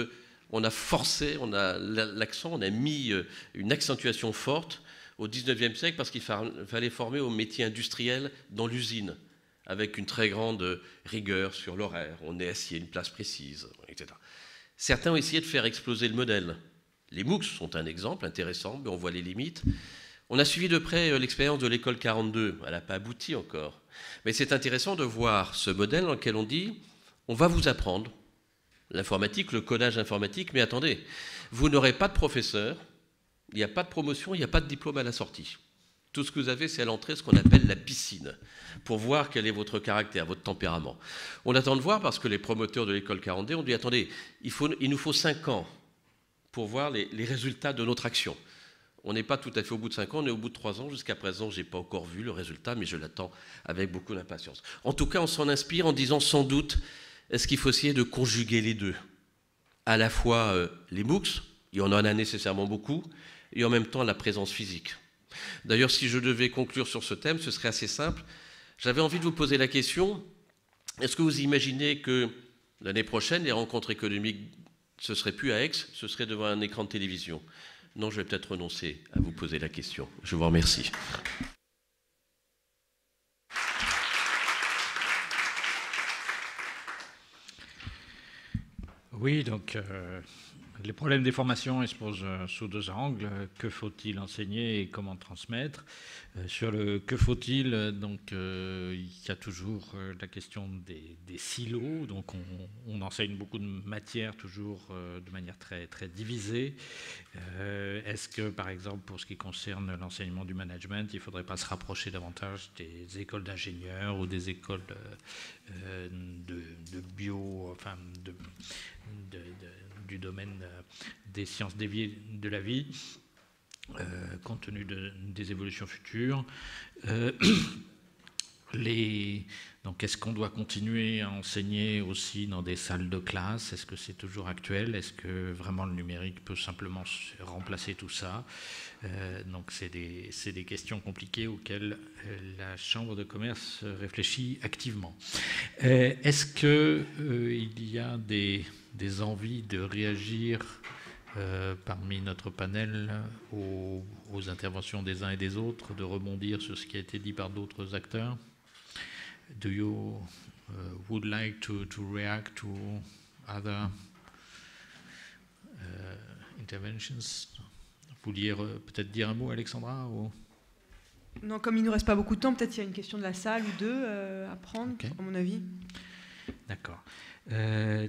on a forcé, on a l'accent, on a mis une accentuation forte au XIXe siècle parce qu'il fallait former au métier industriel dans l'usine, avec une très grande rigueur sur l'horaire, on est assis à une place précise, etc. Certains ont essayé de faire exploser le modèle. Les MOOCs sont un exemple intéressant, mais on voit les limites. On a suivi de près l'expérience de l'école 42, elle n'a pas abouti encore. Mais c'est intéressant de voir ce modèle dans lequel on dit, on va vous apprendre l'informatique, le codage informatique, mais attendez, vous n'aurez pas de professeur, il n'y a pas de promotion, il n'y a pas de diplôme à la sortie. Tout ce que vous avez, c'est à l'entrée ce qu'on appelle la piscine, pour voir quel est votre caractère, votre tempérament. On attend de voir parce que les promoteurs de l'école 42 ont dit, attendez, il nous faut 5 ans pour voir les résultats de notre action. On n'est pas tout à fait au bout de 5 ans, on est au bout de 3 ans. Jusqu'à présent, je n'ai pas encore vu le résultat, mais je l'attends avec beaucoup d'impatience. En tout cas, on s'en inspire en disant sans doute, est-ce qu'il faut essayer de conjuguer les deux? À la fois les MOOCs, et on en a nécessairement beaucoup, et en même temps la présence physique. D'ailleurs, si je devais conclure sur ce thème, ce serait assez simple. J'avais envie de vous poser la question, est-ce que vous imaginez que l'année prochaine, les rencontres économiques, ce serait plus à Aix, ce serait devant un écran de télévision? Non, je vais peut-être renoncer à vous poser la question. Je vous remercie. Oui, donc les problèmes des formations, ils se posent sous 2 angles. Que faut-il enseigner et comment transmettre? Sur le que faut-il, donc il y a toujours la question des silos. Donc on enseigne beaucoup de matières toujours de manière très, très divisée. Est-ce que, par exemple, pour ce qui concerne l'enseignement du management, il ne faudrait pas se rapprocher davantage des écoles d'ingénieurs ou des écoles de bio, enfin du domaine des sciences de la vie, compte tenu des évolutions futures. Donc, est-ce qu'on doit continuer à enseigner aussi dans des salles de classe? Est-ce que c'est toujours actuel? Est-ce que vraiment le numérique peut simplement remplacer tout ça? Donc, c'est des questions compliquées auxquelles la Chambre de commerce réfléchit activement. Est-ce qu'il y a des envies de réagir parmi notre panel aux interventions des uns et des autres, de rebondir sur ce qui a été dit par d'autres acteurs? Do you would like to react to other interventions? Vous vouliez peut-être dire un mot, Alexandra, ou... Non, comme il ne nous reste pas beaucoup de temps, peut-être il y a une question de la salle ou deux à prendre, Okay. à mon avis. D'accord.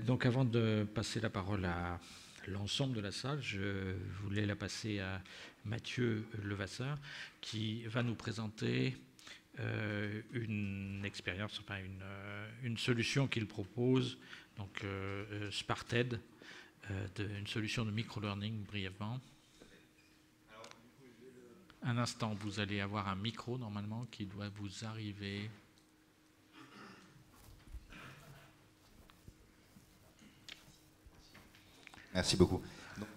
Donc avant de passer la parole à l'ensemble de la salle, je voulais la passer à Mathieu Levasseur, qui va nous présenter une expérience, enfin une solution qu'il propose, donc Sparted, une solution de micro-learning brièvement. Un instant, vous allez avoir un micro normalement qui doit vous arriver. Merci beaucoup. Donc,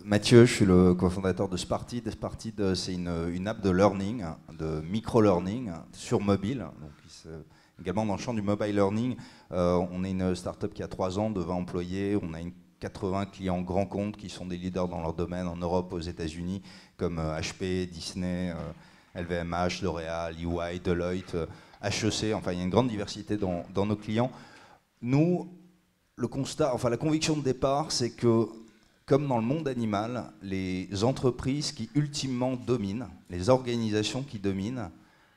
Mathieu, je suis le cofondateur de Sparted. Sparted, c'est une app de learning, de micro-learning sur mobile, donc également dans le champ du mobile learning. On est une start-up qui a 3 ans, de 20 employés. On a 80 clients grands comptes qui sont des leaders dans leur domaine en Europe, aux États-Unis, comme HP, Disney, LVMH, L'Oréal, EY, Deloitte, HEC. Enfin, il y a une grande diversité dans nos clients. Nous, le constat, enfin la conviction de départ, c'est que, comme dans le monde animal, les entreprises qui ultimement dominent, les organisations qui dominent,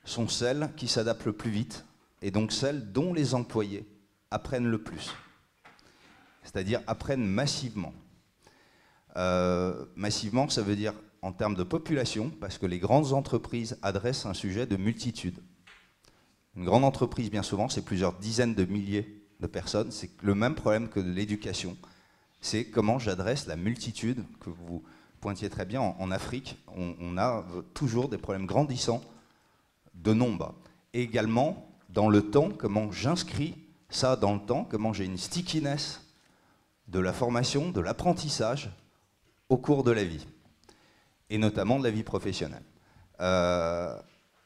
sont celles qui s'adaptent le plus vite, et donc celles dont les employés apprennent le plus. C'est-à-dire apprennent massivement. Massivement, ça veut dire en termes de population, parce que les grandes entreprises adressent un sujet de multitude. Une grande entreprise, bien souvent, c'est plusieurs dizaines de milliers de personnes. C'est le même problème que l'éducation. C'est comment j'adresse la multitude, que vous pointiez très bien. En Afrique, on a toujours des problèmes grandissants de nombre. Et également, dans le temps, comment j'inscris ça dans le temps, comment j'ai une stickiness de la formation, de l'apprentissage au cours de la vie, et notamment de la vie professionnelle.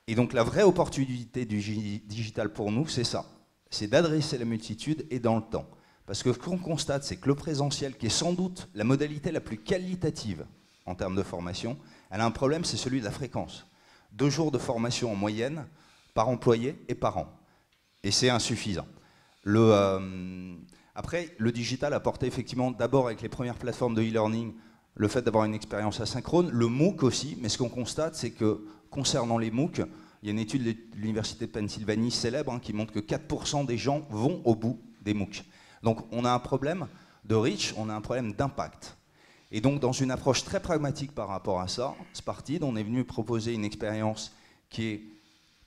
Et donc la vraie opportunité du digital pour nous, c'est ça, c'est d'adresser la multitude et dans le temps. Parce que ce qu'on constate, c'est que le présentiel, qui est sans doute la modalité la plus qualitative en termes de formation, elle a un problème, c'est celui de la fréquence. 2 jours de formation en moyenne par employé et par an. Et c'est insuffisant. Après, le digital a porté effectivement, d'abord avec les premières plateformes de e-learning, le fait d'avoir une expérience asynchrone, le MOOC aussi, mais ce qu'on constate, c'est que concernant les MOOC, il y a une étude de l'Université de Pennsylvanie célèbre qui montre que 4% des gens vont au bout des MOOC. Donc on a un problème de reach, on a un problème d'impact. Et donc dans une approche très pragmatique par rapport à ça, Sparted, on est venu proposer une expérience qui est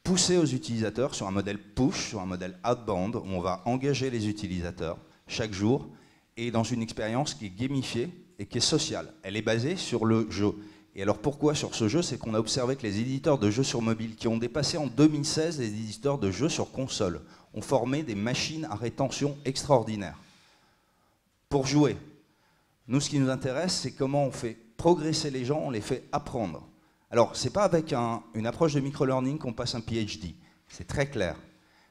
poussée aux utilisateurs sur un modèle push, sur un modèle outbound, où on va engager les utilisateurs chaque jour, et dans une expérience qui est gamifiée et qui est sociale. Elle est basée sur le jeu. Et alors pourquoi sur ce jeu? C'est qu'on a observé que les éditeurs de jeux sur mobile, qui ont dépassé en 2016 les éditeurs de jeux sur console, ont formé des machines à rétention extraordinaires. Pour jouer, nous, ce qui nous intéresse, c'est comment on fait progresser les gens, on les fait apprendre. Alors, ce n'est pas avec une approche de micro-learning qu'on passe un PhD, c'est très clair.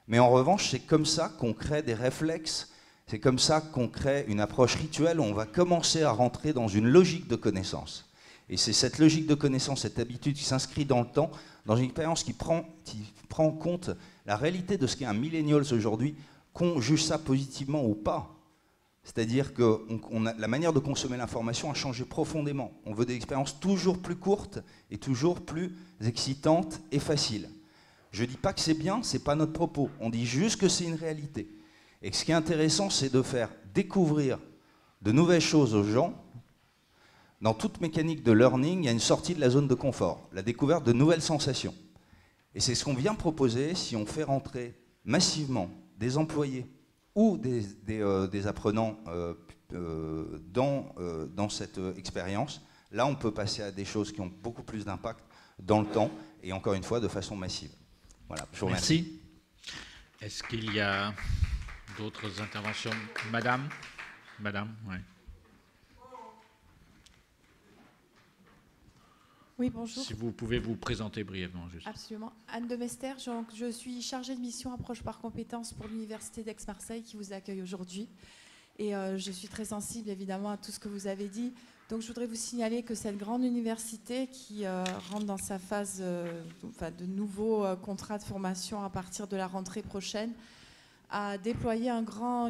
Mais en revanche, c'est comme ça qu'on crée des réflexes, c'est comme ça qu'on crée une approche rituelle où on va commencer à rentrer dans une logique de connaissance. Et c'est cette logique de connaissance, cette habitude qui s'inscrit dans le temps, dans une expérience qui prend en compte la réalité de ce qu'est un millennials aujourd'hui, qu'on juge ça positivement ou pas. C'est-à-dire que la manière de consommer l'information a changé profondément. On veut des expériences toujours plus courtes et toujours plus excitantes et faciles. Je ne dis pas que c'est bien, ce n'est pas notre propos. On dit juste que c'est une réalité. Et ce qui est intéressant, c'est de faire découvrir de nouvelles choses aux gens. Dans toute mécanique de learning, il y a une sortie de la zone de confort, la découverte de nouvelles sensations. Et c'est ce qu'on vient proposer si on fait rentrer massivement des employés ou des apprenants dans cette expérience. Là, on peut passer à des choses qui ont beaucoup plus d'impact dans le temps et encore une fois de façon massive. Voilà, je vous remercie. Merci. Est-ce qu'il y a d'autres interventions? Madame, oui. Oui, bonjour. Si vous pouvez vous présenter brièvement, juste. Absolument. Anne de Mester, je suis chargée de mission approche par compétences pour l'Université d'Aix-Marseille qui vous accueille aujourd'hui. Et je suis très sensible évidemment à tout ce que vous avez dit. Donc je voudrais vous signaler que cette grande université qui rentre dans sa phase de nouveaux contrats de formation à partir de la rentrée prochaine a déployé une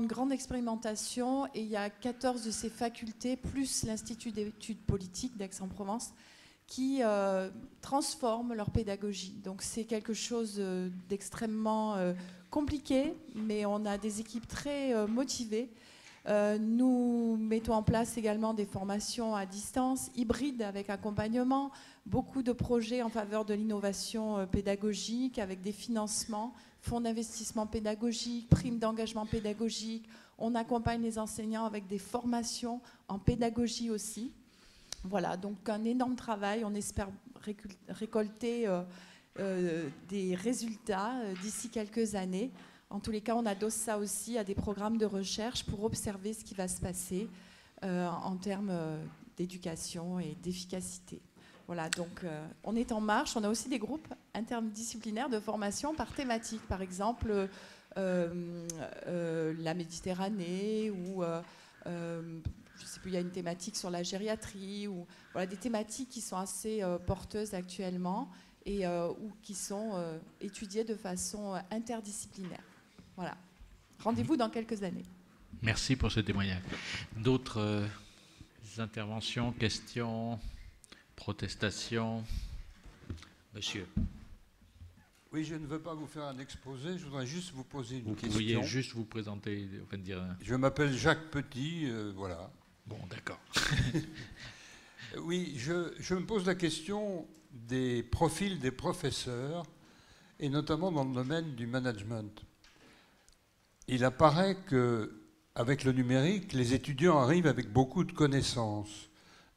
grande expérimentation et il y a 14 de ses facultés plus l'Institut d'études politiques d'Aix-en-Provence qui transforment leur pédagogie. Donc c'est quelque chose d'extrêmement compliqué, mais on a des équipes très motivées. Nous mettons en place également des formations à distance, hybrides avec accompagnement, beaucoup de projets en faveur de l'innovation pédagogique avec des financements, fonds d'investissement pédagogique, primes d'engagement pédagogique. On accompagne les enseignants avec des formations en pédagogie aussi. Voilà, donc un énorme travail. On espère récolter des résultats d'ici quelques années. En tous les cas, on adosse ça aussi à des programmes de recherche pour observer ce qui va se passer en termes d'éducation et d'efficacité. Voilà, donc on est en marche. On a aussi des groupes interdisciplinaires de formation par thématique. Par exemple, la Méditerranée ou, je ne sais plus, il y a une thématique sur la gériatrie. Ou, voilà, des thématiques qui sont assez porteuses actuellement et ou qui sont étudiées de façon interdisciplinaire. Voilà. Rendez-vous dans quelques années. Merci pour ce témoignage. D'autres interventions, questions, protestations? Monsieur. Oui, je ne veux pas vous faire un exposé, je voudrais juste vous poser une question. Vous pourriez juste vous présenter, enfin dire... Je m'appelle Jacques Petit, voilà. Bon, d'accord. Oui, je me pose la question des profils des professeurs, et notamment dans le domaine du management. Il apparaît qu'avec le numérique, les étudiants arrivent avec beaucoup de connaissances.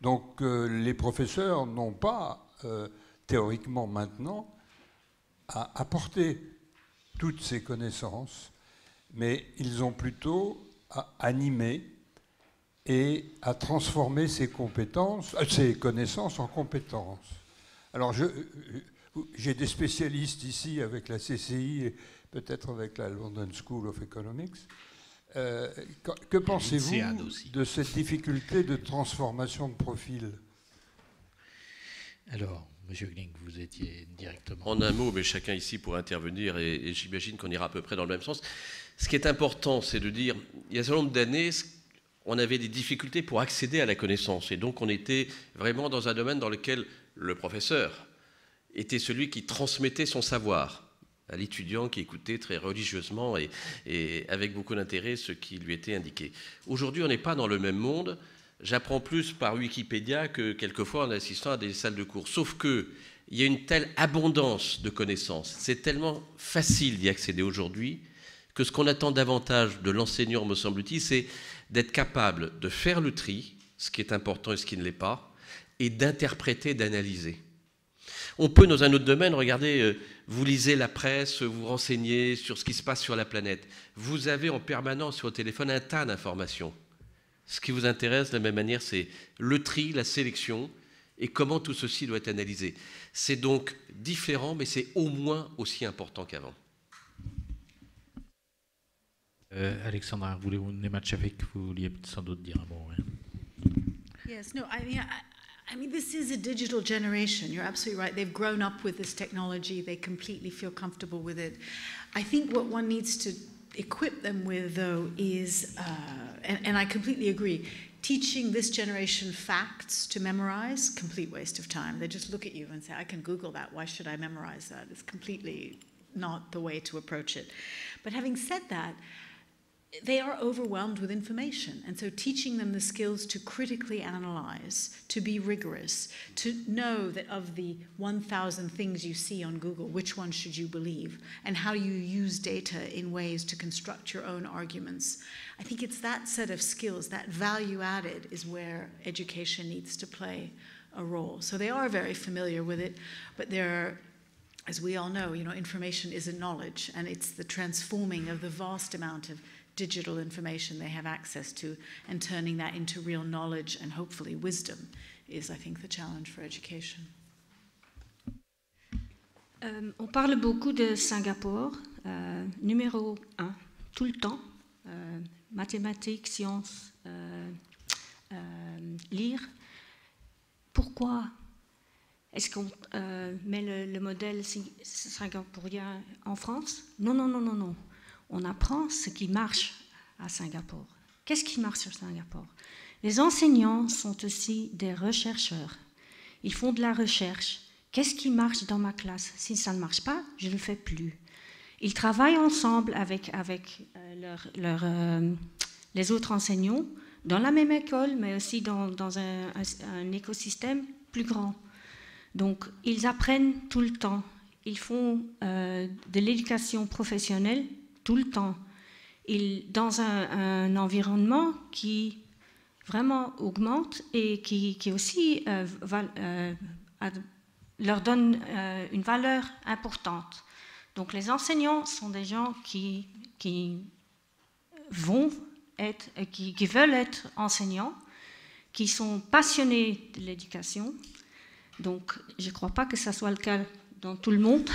Donc les professeurs n'ont pas, théoriquement maintenant, à apporter toutes ces connaissances, mais ils ont plutôt à animer et à transformer ces connaissances en compétences. Alors j'ai des spécialistes ici avec la CCI et peut-être avec la London School of Economics. Que pensez-vous de cette difficulté de transformation de profil? Alors, Monsieur Gling, vous étiez directement... En un mot, mais chacun ici pourrait intervenir et j'imagine qu'on ira à peu près dans le même sens. Ce qui est important, c'est de dire, il y a un certain nombre d'années, on avait des difficultés pour accéder à la connaissance. Et donc, on était vraiment dans un domaine dans lequel le professeur était celui qui transmettait son savoir à l'étudiant qui écoutait très religieusement et avec beaucoup d'intérêt ce qui lui était indiqué. Aujourd'hui, on n'est pas dans le même monde. J'apprends plus par Wikipédia que quelquefois en assistant à des salles de cours. Sauf qu'il y a une telle abondance de connaissances, c'est tellement facile d'y accéder aujourd'hui, que ce qu'on attend davantage de l'enseignant, me semble-t-il, c'est d'être capable de faire le tri, ce qui est important et ce qui ne l'est pas, et d'interpréter, d'analyser. On peut, dans un autre domaine, regardez, vous lisez la presse, vous renseignez sur ce qui se passe sur la planète. Vous avez en permanence sur le téléphone un tas d'informations. Ce qui vous intéresse de la même manière, c'est le tri, la sélection, et comment tout ceci doit être analysé. C'est donc différent, mais c'est au moins aussi important qu'avant. Alexandra, voulez-vous, Nemat Shafik, vous vouliez sans doute dire un mot. Hein? Yes, no, I mean, this is a digital generation. You're absolutely right. They've grown up with this technology. They completely feel comfortable with it. I think what one needs to equip them with, though, is, and I completely agree, teaching this generation facts to memorize, complete waste of time. They just look at you and say, I can Google that. Why should I memorize that? It's completely not the way to approach it. But having said that, they are overwhelmed with information, and so teaching them the skills to critically analyze, to be rigorous, to know that of the 1,000 things you see on Google, which one should you believe, and how you use data in ways to construct your own arguments. I think it's that set of skills, that value added, is where education needs to play a role. So they are very familiar with it, but they're, as we all know, information isn't knowledge, and it's the transforming of the vast amount of digital information they have access to and turning that into real knowledge and hopefully wisdom is, I think, the challenge for education. On parle beaucoup de Singapour, numéro 1, tout le temps, mathématiques, sciences, lire. Pourquoi est-ce qu'on met le modèle singapourien en France? Non, non, non, non, non. On apprend ce qui marche à Singapour. Qu'est-ce qui marche sur Singapour? Les enseignants sont aussi des rechercheurs. ils font de la recherche. Qu'est-ce qui marche dans ma classe? Si ça ne marche pas, je ne le fais plus. Ils travaillent ensemble avec les autres enseignants, dans la même école, mais aussi dans un écosystème plus grand. Donc, ils apprennent tout le temps. Ils font de l'éducation professionnelle tout le temps. Dans un environnement qui vraiment augmente et qui aussi leur donne une valeur importante. Donc les enseignants sont des gens qui veulent être enseignants, qui sont passionnés de l'éducation. Donc je ne crois pas que ça soit le cas dans tout le monde.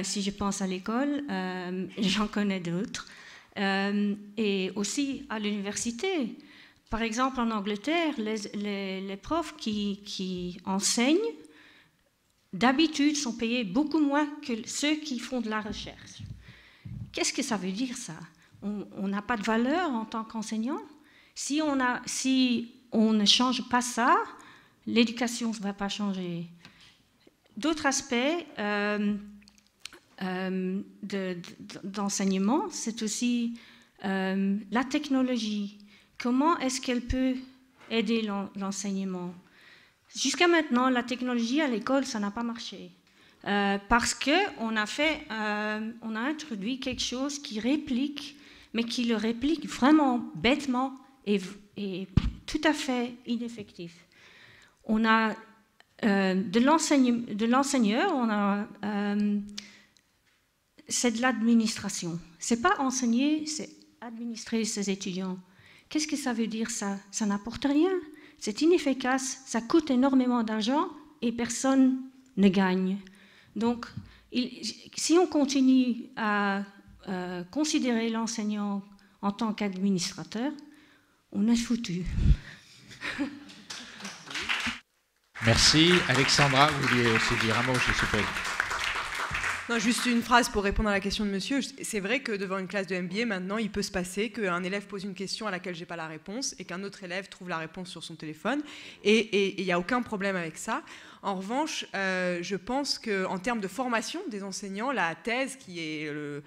Si je pense à l'école, j'en connais d'autres. Et aussi à l'université. Par exemple, en Angleterre, les profs qui enseignent, d'habitude, sont payés beaucoup moins que ceux qui font de la recherche. Qu'est-ce que ça veut dire, ça? On n'a pas de valeur en tant qu'enseignant? Si on ne change pas ça, l'éducation ne va pas changer. D'autres aspects d'enseignement, c'est aussi la technologie. Comment est-ce qu'elle peut aider l'enseignement? Jusqu'à maintenant, la technologie à l'école, ça n'a pas marché. Parce qu'on a introduit quelque chose qui réplique, mais qui le réplique vraiment bêtement et tout à fait ineffectif. On a de l'enseigneur, c'est de l'administration. C'est pas enseigner, c'est administrer ses étudiants. Qu'est-ce que ça veut dire, ça? Ça n'apporte rien. C'est inefficace, ça coûte énormément d'argent et personne ne gagne. Donc, si on continue à considérer l'enseignant en tant qu'administrateur, on est foutu. Merci. Alexandra, vous vouliez aussi dire un mot, je suppose. Non, juste une phrase pour répondre à la question de monsieur. C'est vrai que devant une classe de MBA, maintenant, il peut se passer qu'un élève pose une question à laquelle je n'ai pas la réponse et qu'un autre élève trouve la réponse sur son téléphone. Et il n'y a aucun problème avec ça. En revanche, je pense qu'en termes de formation des enseignants, la thèse, qui est le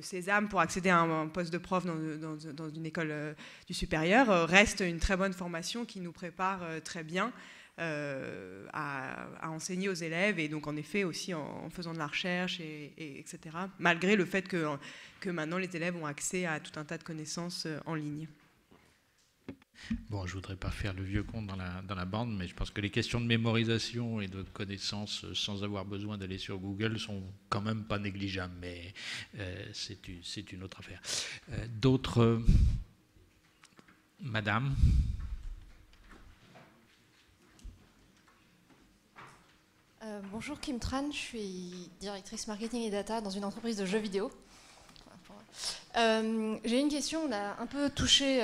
sésame pour accéder à un poste de prof dans une école du supérieur, reste une très bonne formation qui nous prépare très bien à enseigner aux élèves et donc en effet aussi en faisant de la recherche etc. Malgré le fait que maintenant les élèves ont accès à tout un tas de connaissances en ligne. Bon, je ne voudrais pas faire le vieux con dans la bande, mais je pense que les questions de mémorisation et de connaissances sans avoir besoin d'aller sur Google sont quand même pas négligeables, mais c'est une autre affaire. D'autres... Madame ? Bonjour, Kim Tran, je suis directrice marketing et data dans une entreprise de jeux vidéo. J'ai une question, on a un peu touché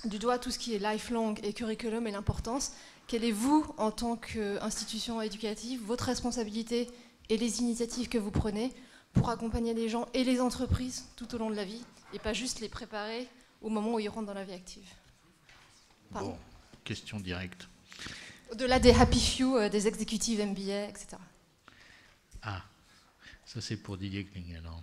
du doigt tout ce qui est lifelong et curriculum et l'importance. Quelle est vous, en tant qu'institution éducative, votre responsabilité et les initiatives que vous prenez pour accompagner les gens et les entreprises tout au long de la vie et pas juste les préparer au moment où ils rentrent dans la vie active? Pardon. Bon, question directe. Au-delà des happy few, des exécutives MBA, etc. Ah, ça c'est pour Didier Kling, alors.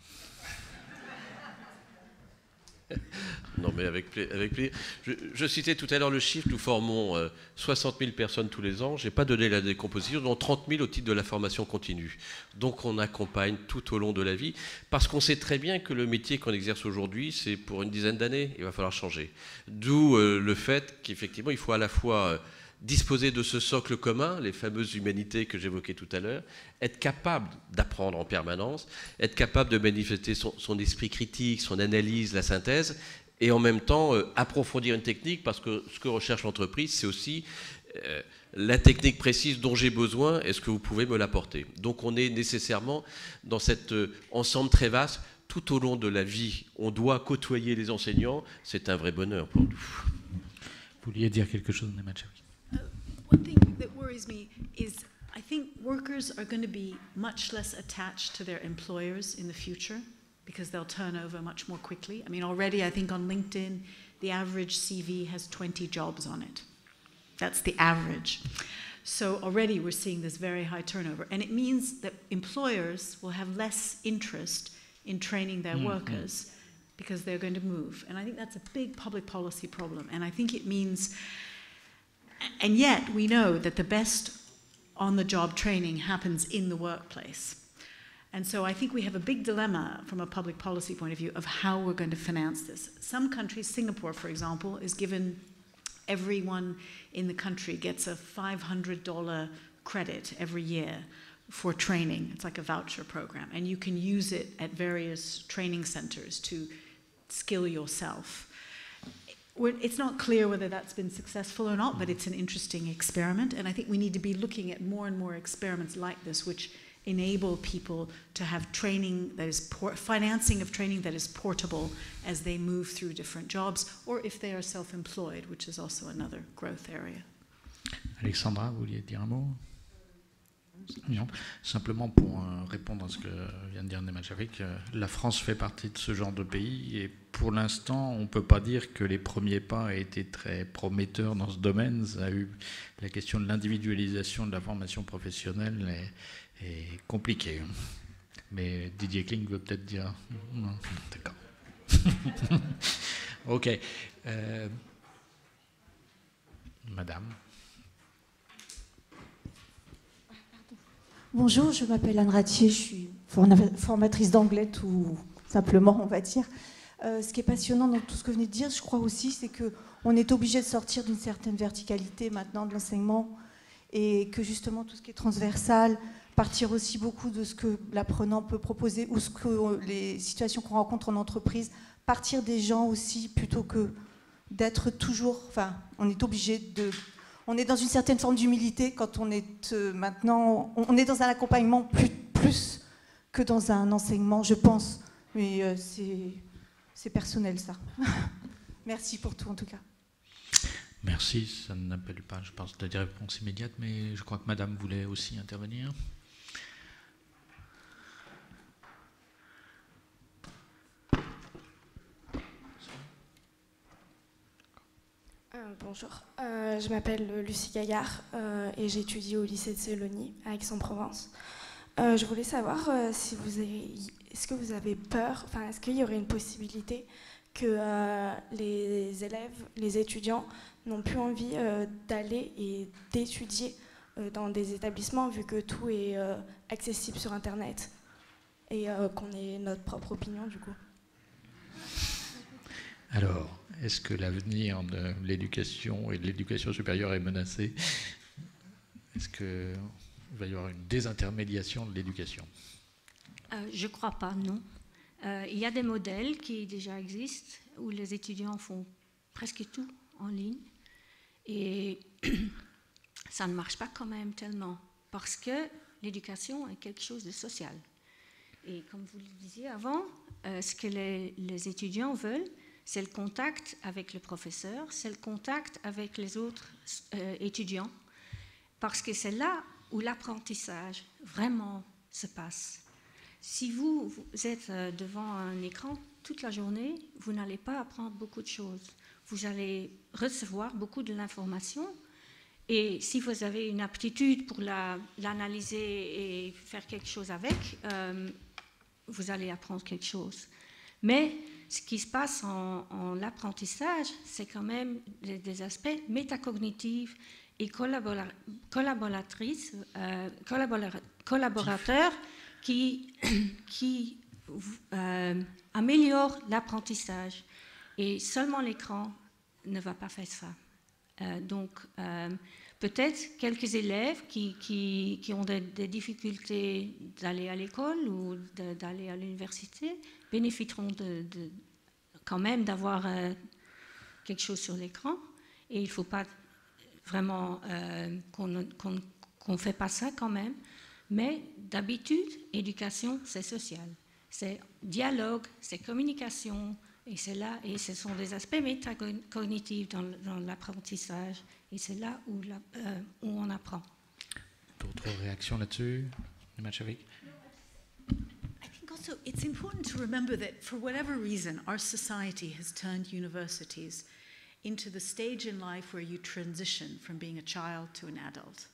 Non, mais avec plaisir. Je citais tout à l'heure le chiffre, nous formons 60 000 personnes tous les ans. Je n'ai pas donné la décomposition, dont 30 000 au titre de la formation continue. Donc on accompagne tout au long de la vie, parce qu'on sait très bien que le métier qu'on exerce aujourd'hui, c'est pour une dizaine d'années, il va falloir changer. D'où le fait qu'effectivement, il faut à la fois... disposer de ce socle commun, les fameuses humanités que j'évoquais tout à l'heure, être capable d'apprendre en permanence, être capable de manifester son esprit critique, son analyse, la synthèse, et en même temps approfondir une technique, parce que ce que recherche l'entreprise, c'est aussi la technique précise dont j'ai besoin, est-ce que vous pouvez me l'apporter? Donc on est nécessairement dans cet ensemble très vaste, tout au long de la vie, on doit côtoyer les enseignants, c'est un vrai bonheur pour nous. Vous vouliez dire quelque chose, Nematchak? One thing that worries me is I think workers are going to be much less attached to their employers in the future because they'll turn over much more quickly. I mean, already I think on LinkedIn, the average CV has 20 jobs on it. That's the average. So already we're seeing this very high turnover. And it means that employers will have less interest in training their workers because they're going to move. And I think that's a big public policy problem. And I think it means, and yet we know that the best on-the-job training happens in the workplace. And so I think we have a big dilemma from a public policy point of view of how we're going to finance this. Some countries, Singapore, for example, is given everyone in the country gets a $500 credit every year for training. It's like a voucher program. And you can use it at various training centers to skill yourself. It's not clear whether that's been successful or not, but it's an interesting experiment. And I think we need to be looking at more and more experiments like this, which enable people to have training that is financing of training that is portable as they move through different jobs, or if they are self-employed, which is also another growth area. Alexandra, vous vouliez dire un mot? Non, simplement pour répondre à ce que vient de dire Nemat Shafik, la France fait partie de ce genre de pays et pour l'instant on ne peut pas dire que les premiers pas aient été très prometteurs dans ce domaine. Ça a eu la question de l'individualisation de la formation professionnelle est compliquée. Mais Didier Kling veut peut-être dire... Non, d'accord. Ok. Madame. Bonjour, je m'appelle Anne Ratier, je suis formatrice d'anglais tout simplement, on va dire. Ce qui est passionnant dans tout ce que vous venez de dire, je crois aussi, c'est qu'on est obligé de sortir d'une certaine verticalité maintenant de l'enseignement et que justement tout ce qui est transversal, partir aussi beaucoup de ce que l'apprenant peut proposer ou ce que les situations qu'on rencontre en entreprise, partir des gens aussi plutôt que d'être toujours... Enfin, on est obligé de... On est dans une certaine forme d'humilité quand on est maintenant... On est dans un accompagnement plus que dans un enseignement, je pense. Mais c'est personnel, ça. Merci pour tout, en tout cas. Merci. Ça n'appelle pas, je pense, des réponses immédiates, mais je crois que Madame voulait aussi intervenir. Bonjour, je m'appelle Lucie Gaillard et j'étudie au lycée de Célonie à Aix-en-Provence. Je voulais savoir si est-ce que vous avez peur, enfin est-ce qu'il y aurait une possibilité que les élèves, les étudiants n'ont plus envie d'aller et d'étudier dans des établissements vu que tout est accessible sur Internet et qu'on ait notre propre opinion du coup. Alors, est-ce que l'avenir de l'éducation et de l'éducation supérieure est menacé? Est-ce qu'il va y avoir une désintermédiation de l'éducation? Je ne crois pas, non. Il y a des modèles qui déjà existent où les étudiants font presque tout en ligne et ça ne marche pas quand même tellement parce que l'éducation est quelque chose de social. Et comme vous le disiez avant, ce que les étudiants veulent, c'est le contact avec le professeur, c'est le contact avec les autres étudiants, parce que c'est là où l'apprentissage vraiment se passe. Si vous êtes devant un écran toute la journée, vous n'allez pas apprendre beaucoup de choses. Vous allez recevoir beaucoup de l'information, et si vous avez une aptitude pour l'analyser et faire quelque chose avec, vous allez apprendre quelque chose. Mais ce qui se passe en apprentissage, c'est quand même des aspects métacognitifs et collaborateurs qui améliorent l'apprentissage. Et seulement l'écran ne va pas faire ça. Donc, peut-être quelques élèves qui ont des difficultés d'aller à l'école ou d'aller à l'université bénéficieront quand même d'avoir quelque chose sur l'écran. Et il ne faut pas vraiment qu'on ne fait pas ça quand même. Mais d'habitude, éducation, c'est social. C'est dialogue, c'est communication. Et c'est là, et ce sont des aspects métacognitifs dans l'apprentissage. Et c'est là où on apprend. D'autres réactions là-dessus, Nemat Shafik? I think also it's important to remember that for whatever reason, our society has turned universities into the stage in life where you transition from being a child to an adult.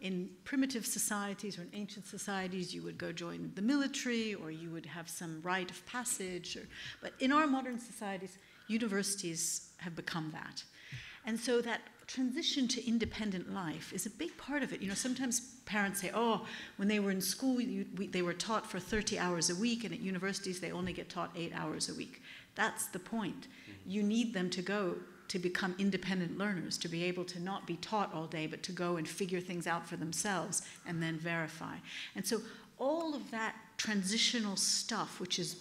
In primitive societies or in ancient societies, you would go join the military or you would have some rite of passage. But in our modern societies, universities have become that. And so that transition to independent life is a big part of it. You know, sometimes parents say, oh, when they were in school, they were taught for 30 hours a week, and at universities, they only get taught 8 hours a week. That's the point. You need them to go to become independent learners, to be able to not be taught all day, but to go and figure things out for themselves and then verify. And so all of that transitional stuff, which is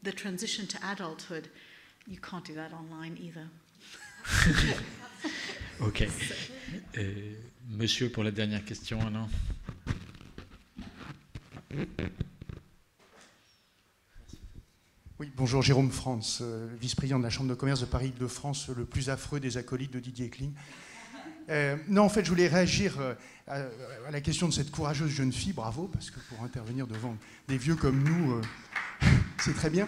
the transition to adulthood, you can't do that online either. Ok. Monsieur, pour la dernière question, non? Oui, bonjour, Jérôme Franz, vice-président de la Chambre de commerce de Paris-Île-de-France, le plus affreux des acolytes de Didier Kling. Non, en fait, je voulais réagir à la question de cette courageuse jeune fille, bravo, parce que pour intervenir devant des vieux comme nous, c'est très bien.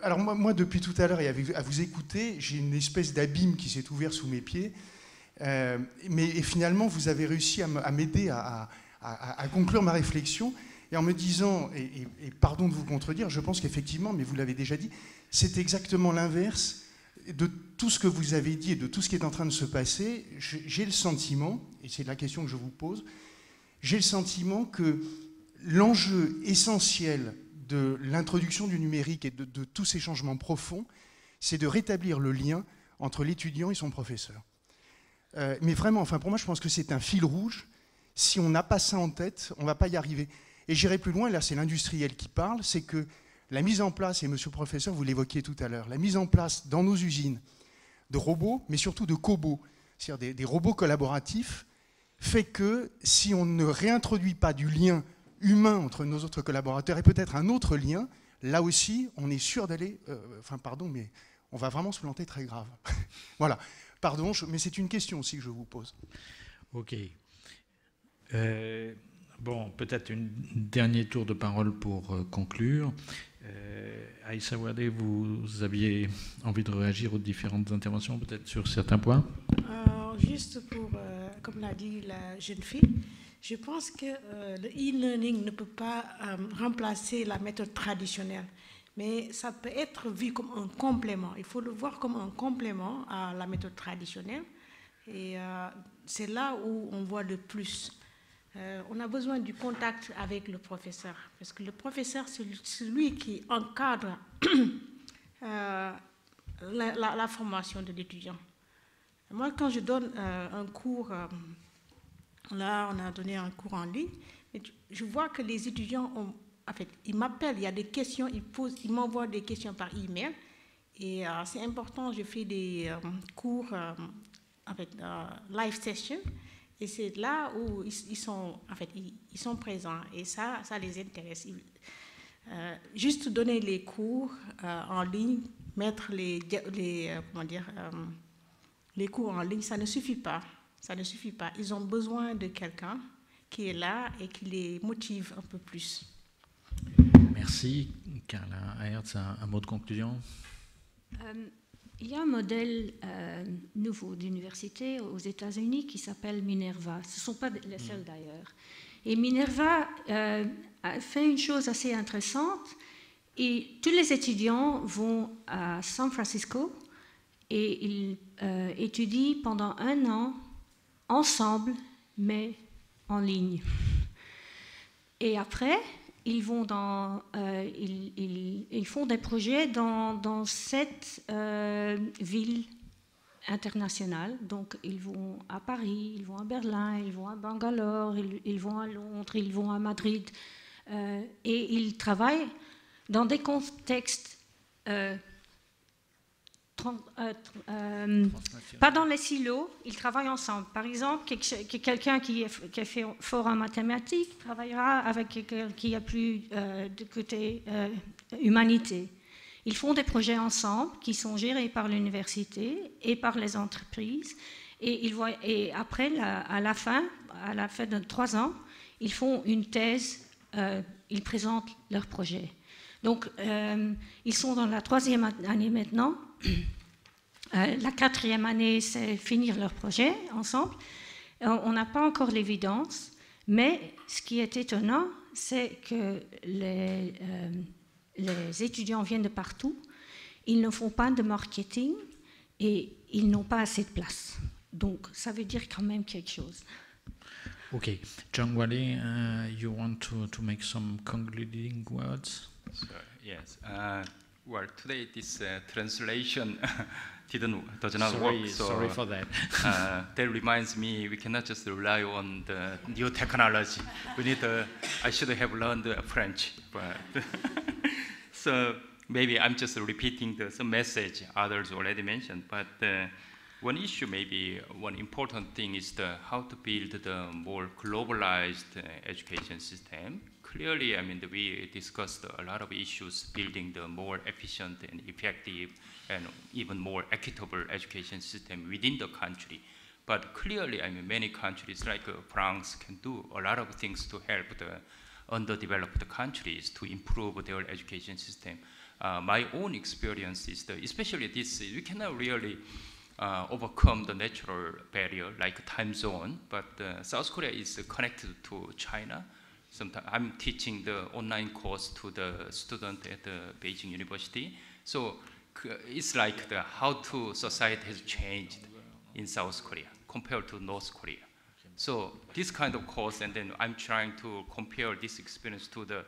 Alors moi, depuis tout à l'heure, et à vous écouter, j'ai une espèce d'abîme qui s'est ouvert sous mes pieds, et finalement, vous avez réussi à m'aider à conclure ma réflexion, et en me disant, et pardon de vous contredire, je pense qu'effectivement, mais vous l'avez déjà dit, c'est exactement l'inverse de tout ce que vous avez dit et de tout ce qui est en train de se passer. J'ai le sentiment, et c'est la question que je vous pose, j'ai le sentiment que l'enjeu essentiel de l'introduction du numérique et de tous ces changements profonds, c'est de rétablir le lien entre l'étudiant et son professeur. Mais vraiment, enfin pour moi, je pense que c'est un fil rouge. Si on n'a pas ça en tête, on ne va pas y arriver. Et j'irai plus loin, là c'est l'industriel qui parle, c'est que la mise en place, et monsieur le professeur, vous l'évoquiez tout à l'heure, la mise en place dans nos usines de robots, mais surtout de cobots, c'est-à-dire des robots collaboratifs, fait que si on ne réintroduit pas du lien humain entre nos autres collaborateurs et peut-être un autre lien, là aussi, on est sûr d'aller... enfin, pardon, mais on va vraiment se planter très grave. Voilà. Pardon, mais c'est une question aussi que je vous pose. Ok. Bon, peut-être un dernier tour de parole pour conclure. Aïssa Wadé, vous aviez envie de réagir aux différentes interventions, peut-être sur certains points? Juste pour, comme l'a dit la jeune fille, je pense que le e-learning ne peut pas remplacer la méthode traditionnelle, mais ça peut être vu comme un complément. Il faut le voir comme un complément à la méthode traditionnelle, et c'est là où on voit le plus. On a besoin du contact avec le professeur, parce que le professeur, c'est celui qui encadre la formation de l'étudiant. Moi, quand je donne un cours, là, on a donné un cours en ligne, et je vois que les étudiants, en fait, ils m'appellent, il y a des questions, ils m'envoient des questions par email, et c'est important, je fais des cours, en fait, live session. Et c'est là où ils sont présents, et ça les intéresse. Juste donner les cours en ligne, mettre les cours en ligne, ça ne suffit pas. Ça ne suffit pas. Ils ont besoin de quelqu'un qui est là et qui les motive un peu plus. Merci. Carla Hertz, un mot de conclusion? Il y a un modèle nouveau d'université aux États-Unis qui s'appelle Minerva. Ce ne sont pas les seuls d'ailleurs. Et Minerva a fait une chose assez intéressante. Et tous les étudiants vont à San Francisco et ils étudient pendant 1 an ensemble, mais en ligne. Et après, ils vont ils font des projets dans 7 villes internationales. Donc, ils vont à Paris, ils vont à Berlin, ils vont à Bangalore, ils vont à Londres, ils vont à Madrid. Et ils travaillent dans des contextes pas dans les silos, ils travaillent ensemble. Par exemple, quelqu'un qui est fait fort en mathématiques travaillera avec quelqu'un qui a plus de côté humanité. Ils font des projets ensemble qui sont gérés par l'université et par les entreprises. Et après, à la fin de 3 ans, ils font une thèse, ils présentent leur projet. Donc, ils sont dans la 3e année maintenant. La 4e année, c'est finir leur projet ensemble. On n'a pas encore l'évidence, mais ce qui est étonnant, c'est que les étudiants viennent de partout, ils ne font pas de marketing et ils n'ont pas assez de place. Donc, ça veut dire quand même quelque chose. Okay, John Wally, you want to make some concluding words? Sure, yes. Well, today this translation does not work. So, sorry for that. That reminds me, we cannot just rely on the new technology. We need. I should have learned French, but so maybe I'm just repeating some message others already mentioned. But one issue, maybe one important thing, is how to build the more globalized education system. Clearly, I mean, we discussed a lot of issues building the more efficient and effective and even more equitable education system within the country. But clearly, I mean, many countries like France can do a lot of things to help the underdeveloped countries to improve their education system. My own experience is that, especially this, we cannot really overcome the natural barrier like time zone, but South Korea is connected to China. Sometimes I'm teaching the online course to the student at the Beijing University. So it's like how to society has changed in South Korea compared to North Korea. So this kind of course, and then I'm trying to compare this experience to the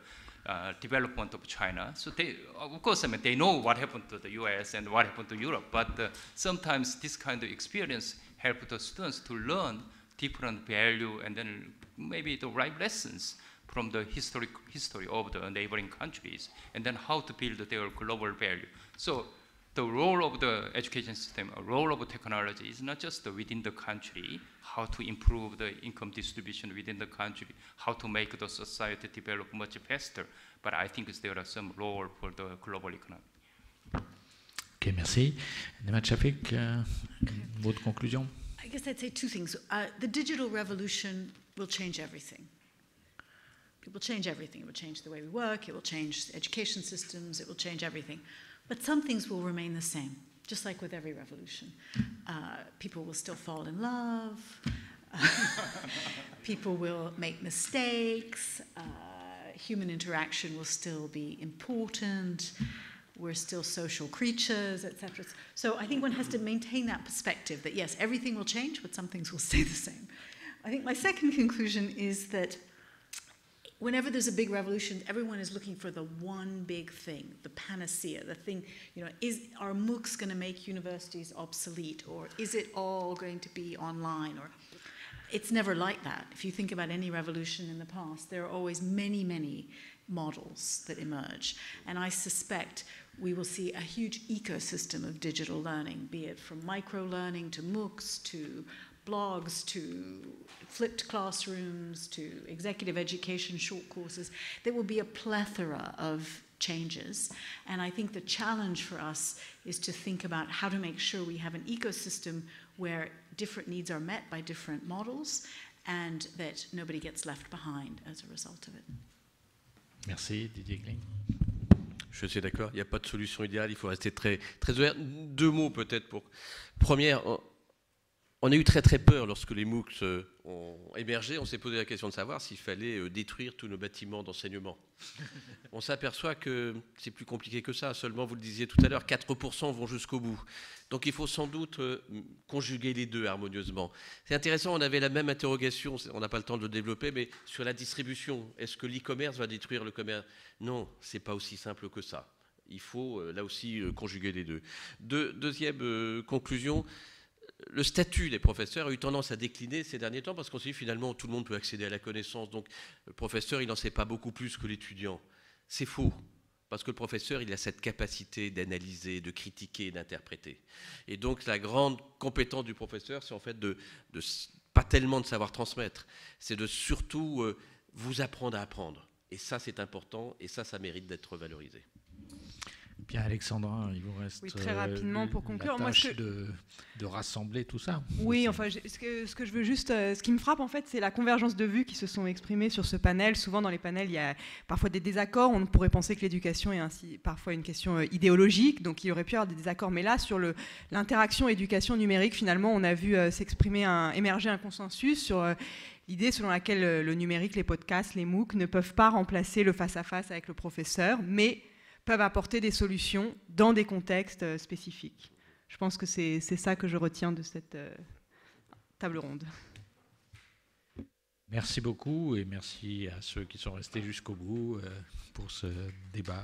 development of China. So they, of course, I mean, they know what happened to the US and what happened to Europe, but sometimes this kind of experience helps the students to learn different value and then maybe the right lessons from the history of the neighboring countries, and then how to build their global value. So the role of the education system, a role of technology is not just within the country, how to improve the income distribution within the country, how to make the society develop much faster, but I think there are some role for the global economy. Ok, merci. Nemat Shafik, mot de conclusion? I guess I'd say two things. The digital revolution will change everything. It will change everything. It will change the way we work. It will change education systems. It will change everything. But some things will remain the same, just like with every revolution. People will still fall in love. People will make mistakes. Human interaction will still be important. We're still social creatures, etc. So I think one has to maintain that perspective that, yes, everything will change, but some things will stay the same. I think my second conclusion is that whenever there's a big revolution, everyone is looking for the one big thing, the panacea, the thing, is our MOOCs going to make universities obsolete, or is it all going to be online? Or it's never like that. If you think about any revolution in the past, there are always many, many models that emerge. And I suspect we will see a huge ecosystem of digital learning, be it from micro-learning to MOOCs to blogs to flipped classrooms to executive education short courses. There will be a plethora of changes, and I think the challenge for us is to think about how to make sure we have an ecosystem where different needs are met by different models and that nobody gets left behind as a result of it. Merci, Didier Kling. Je suis d'accord, il n'y a pas de solution idéale, il faut rester très, très ouvert. Deux mots peut-être pour... Première, on a eu très très peur lorsque les MOOCs ont émergé. On s'est posé la question de savoir s'il fallait détruire tous nos bâtiments d'enseignement. On s'aperçoit que c'est plus compliqué que ça. Seulement, vous le disiez tout à l'heure, 4% vont jusqu'au bout. Donc il faut sans doute conjuguer les deux harmonieusement. C'est intéressant, on avait la même interrogation, on n'a pas le temps de le développer, mais sur la distribution. Est-ce que l'e-commerce va détruire le commerce? Non, ce n'est pas aussi simple que ça. Il faut là aussi conjuguer les deux. Deuxième conclusion, le statut des professeurs a eu tendance à décliner ces derniers temps parce qu'on s'est dit finalement tout le monde peut accéder à la connaissance, donc le professeur il n'en sait pas beaucoup plus que l'étudiant. C'est faux, parce que le professeur il a cette capacité d'analyser, de critiquer, d'interpréter. Et donc la grande compétence du professeur c'est en fait de pas tellement de savoir transmettre, c'est de surtout vous apprendre à apprendre. Et ça c'est important et ça mérite d'être valorisé. Bien, Alexandra, il vous reste très rapidement pour conclure. la tâche de rassembler tout ça. Oui, enfin, ce que je veux juste, ce qui me frappe en fait, c'est la convergence de vues qui se sont exprimées sur ce panel. Souvent dans les panels, il y a parfois des désaccords. On pourrait penser que l'éducation est ainsi parfois une question idéologique, donc il y aurait pu y avoir des désaccords. Mais là, sur l'interaction éducation numérique, finalement, on a vu émerger un consensus sur l'idée selon laquelle le numérique, les podcasts, les MOOC ne peuvent pas remplacer le face-à-face avec le professeur, mais peuvent apporter des solutions dans des contextes spécifiques. Je pense que c'est ça que je retiens de cette table ronde. Merci beaucoup et merci à ceux qui sont restés jusqu'au bout pour ce débat.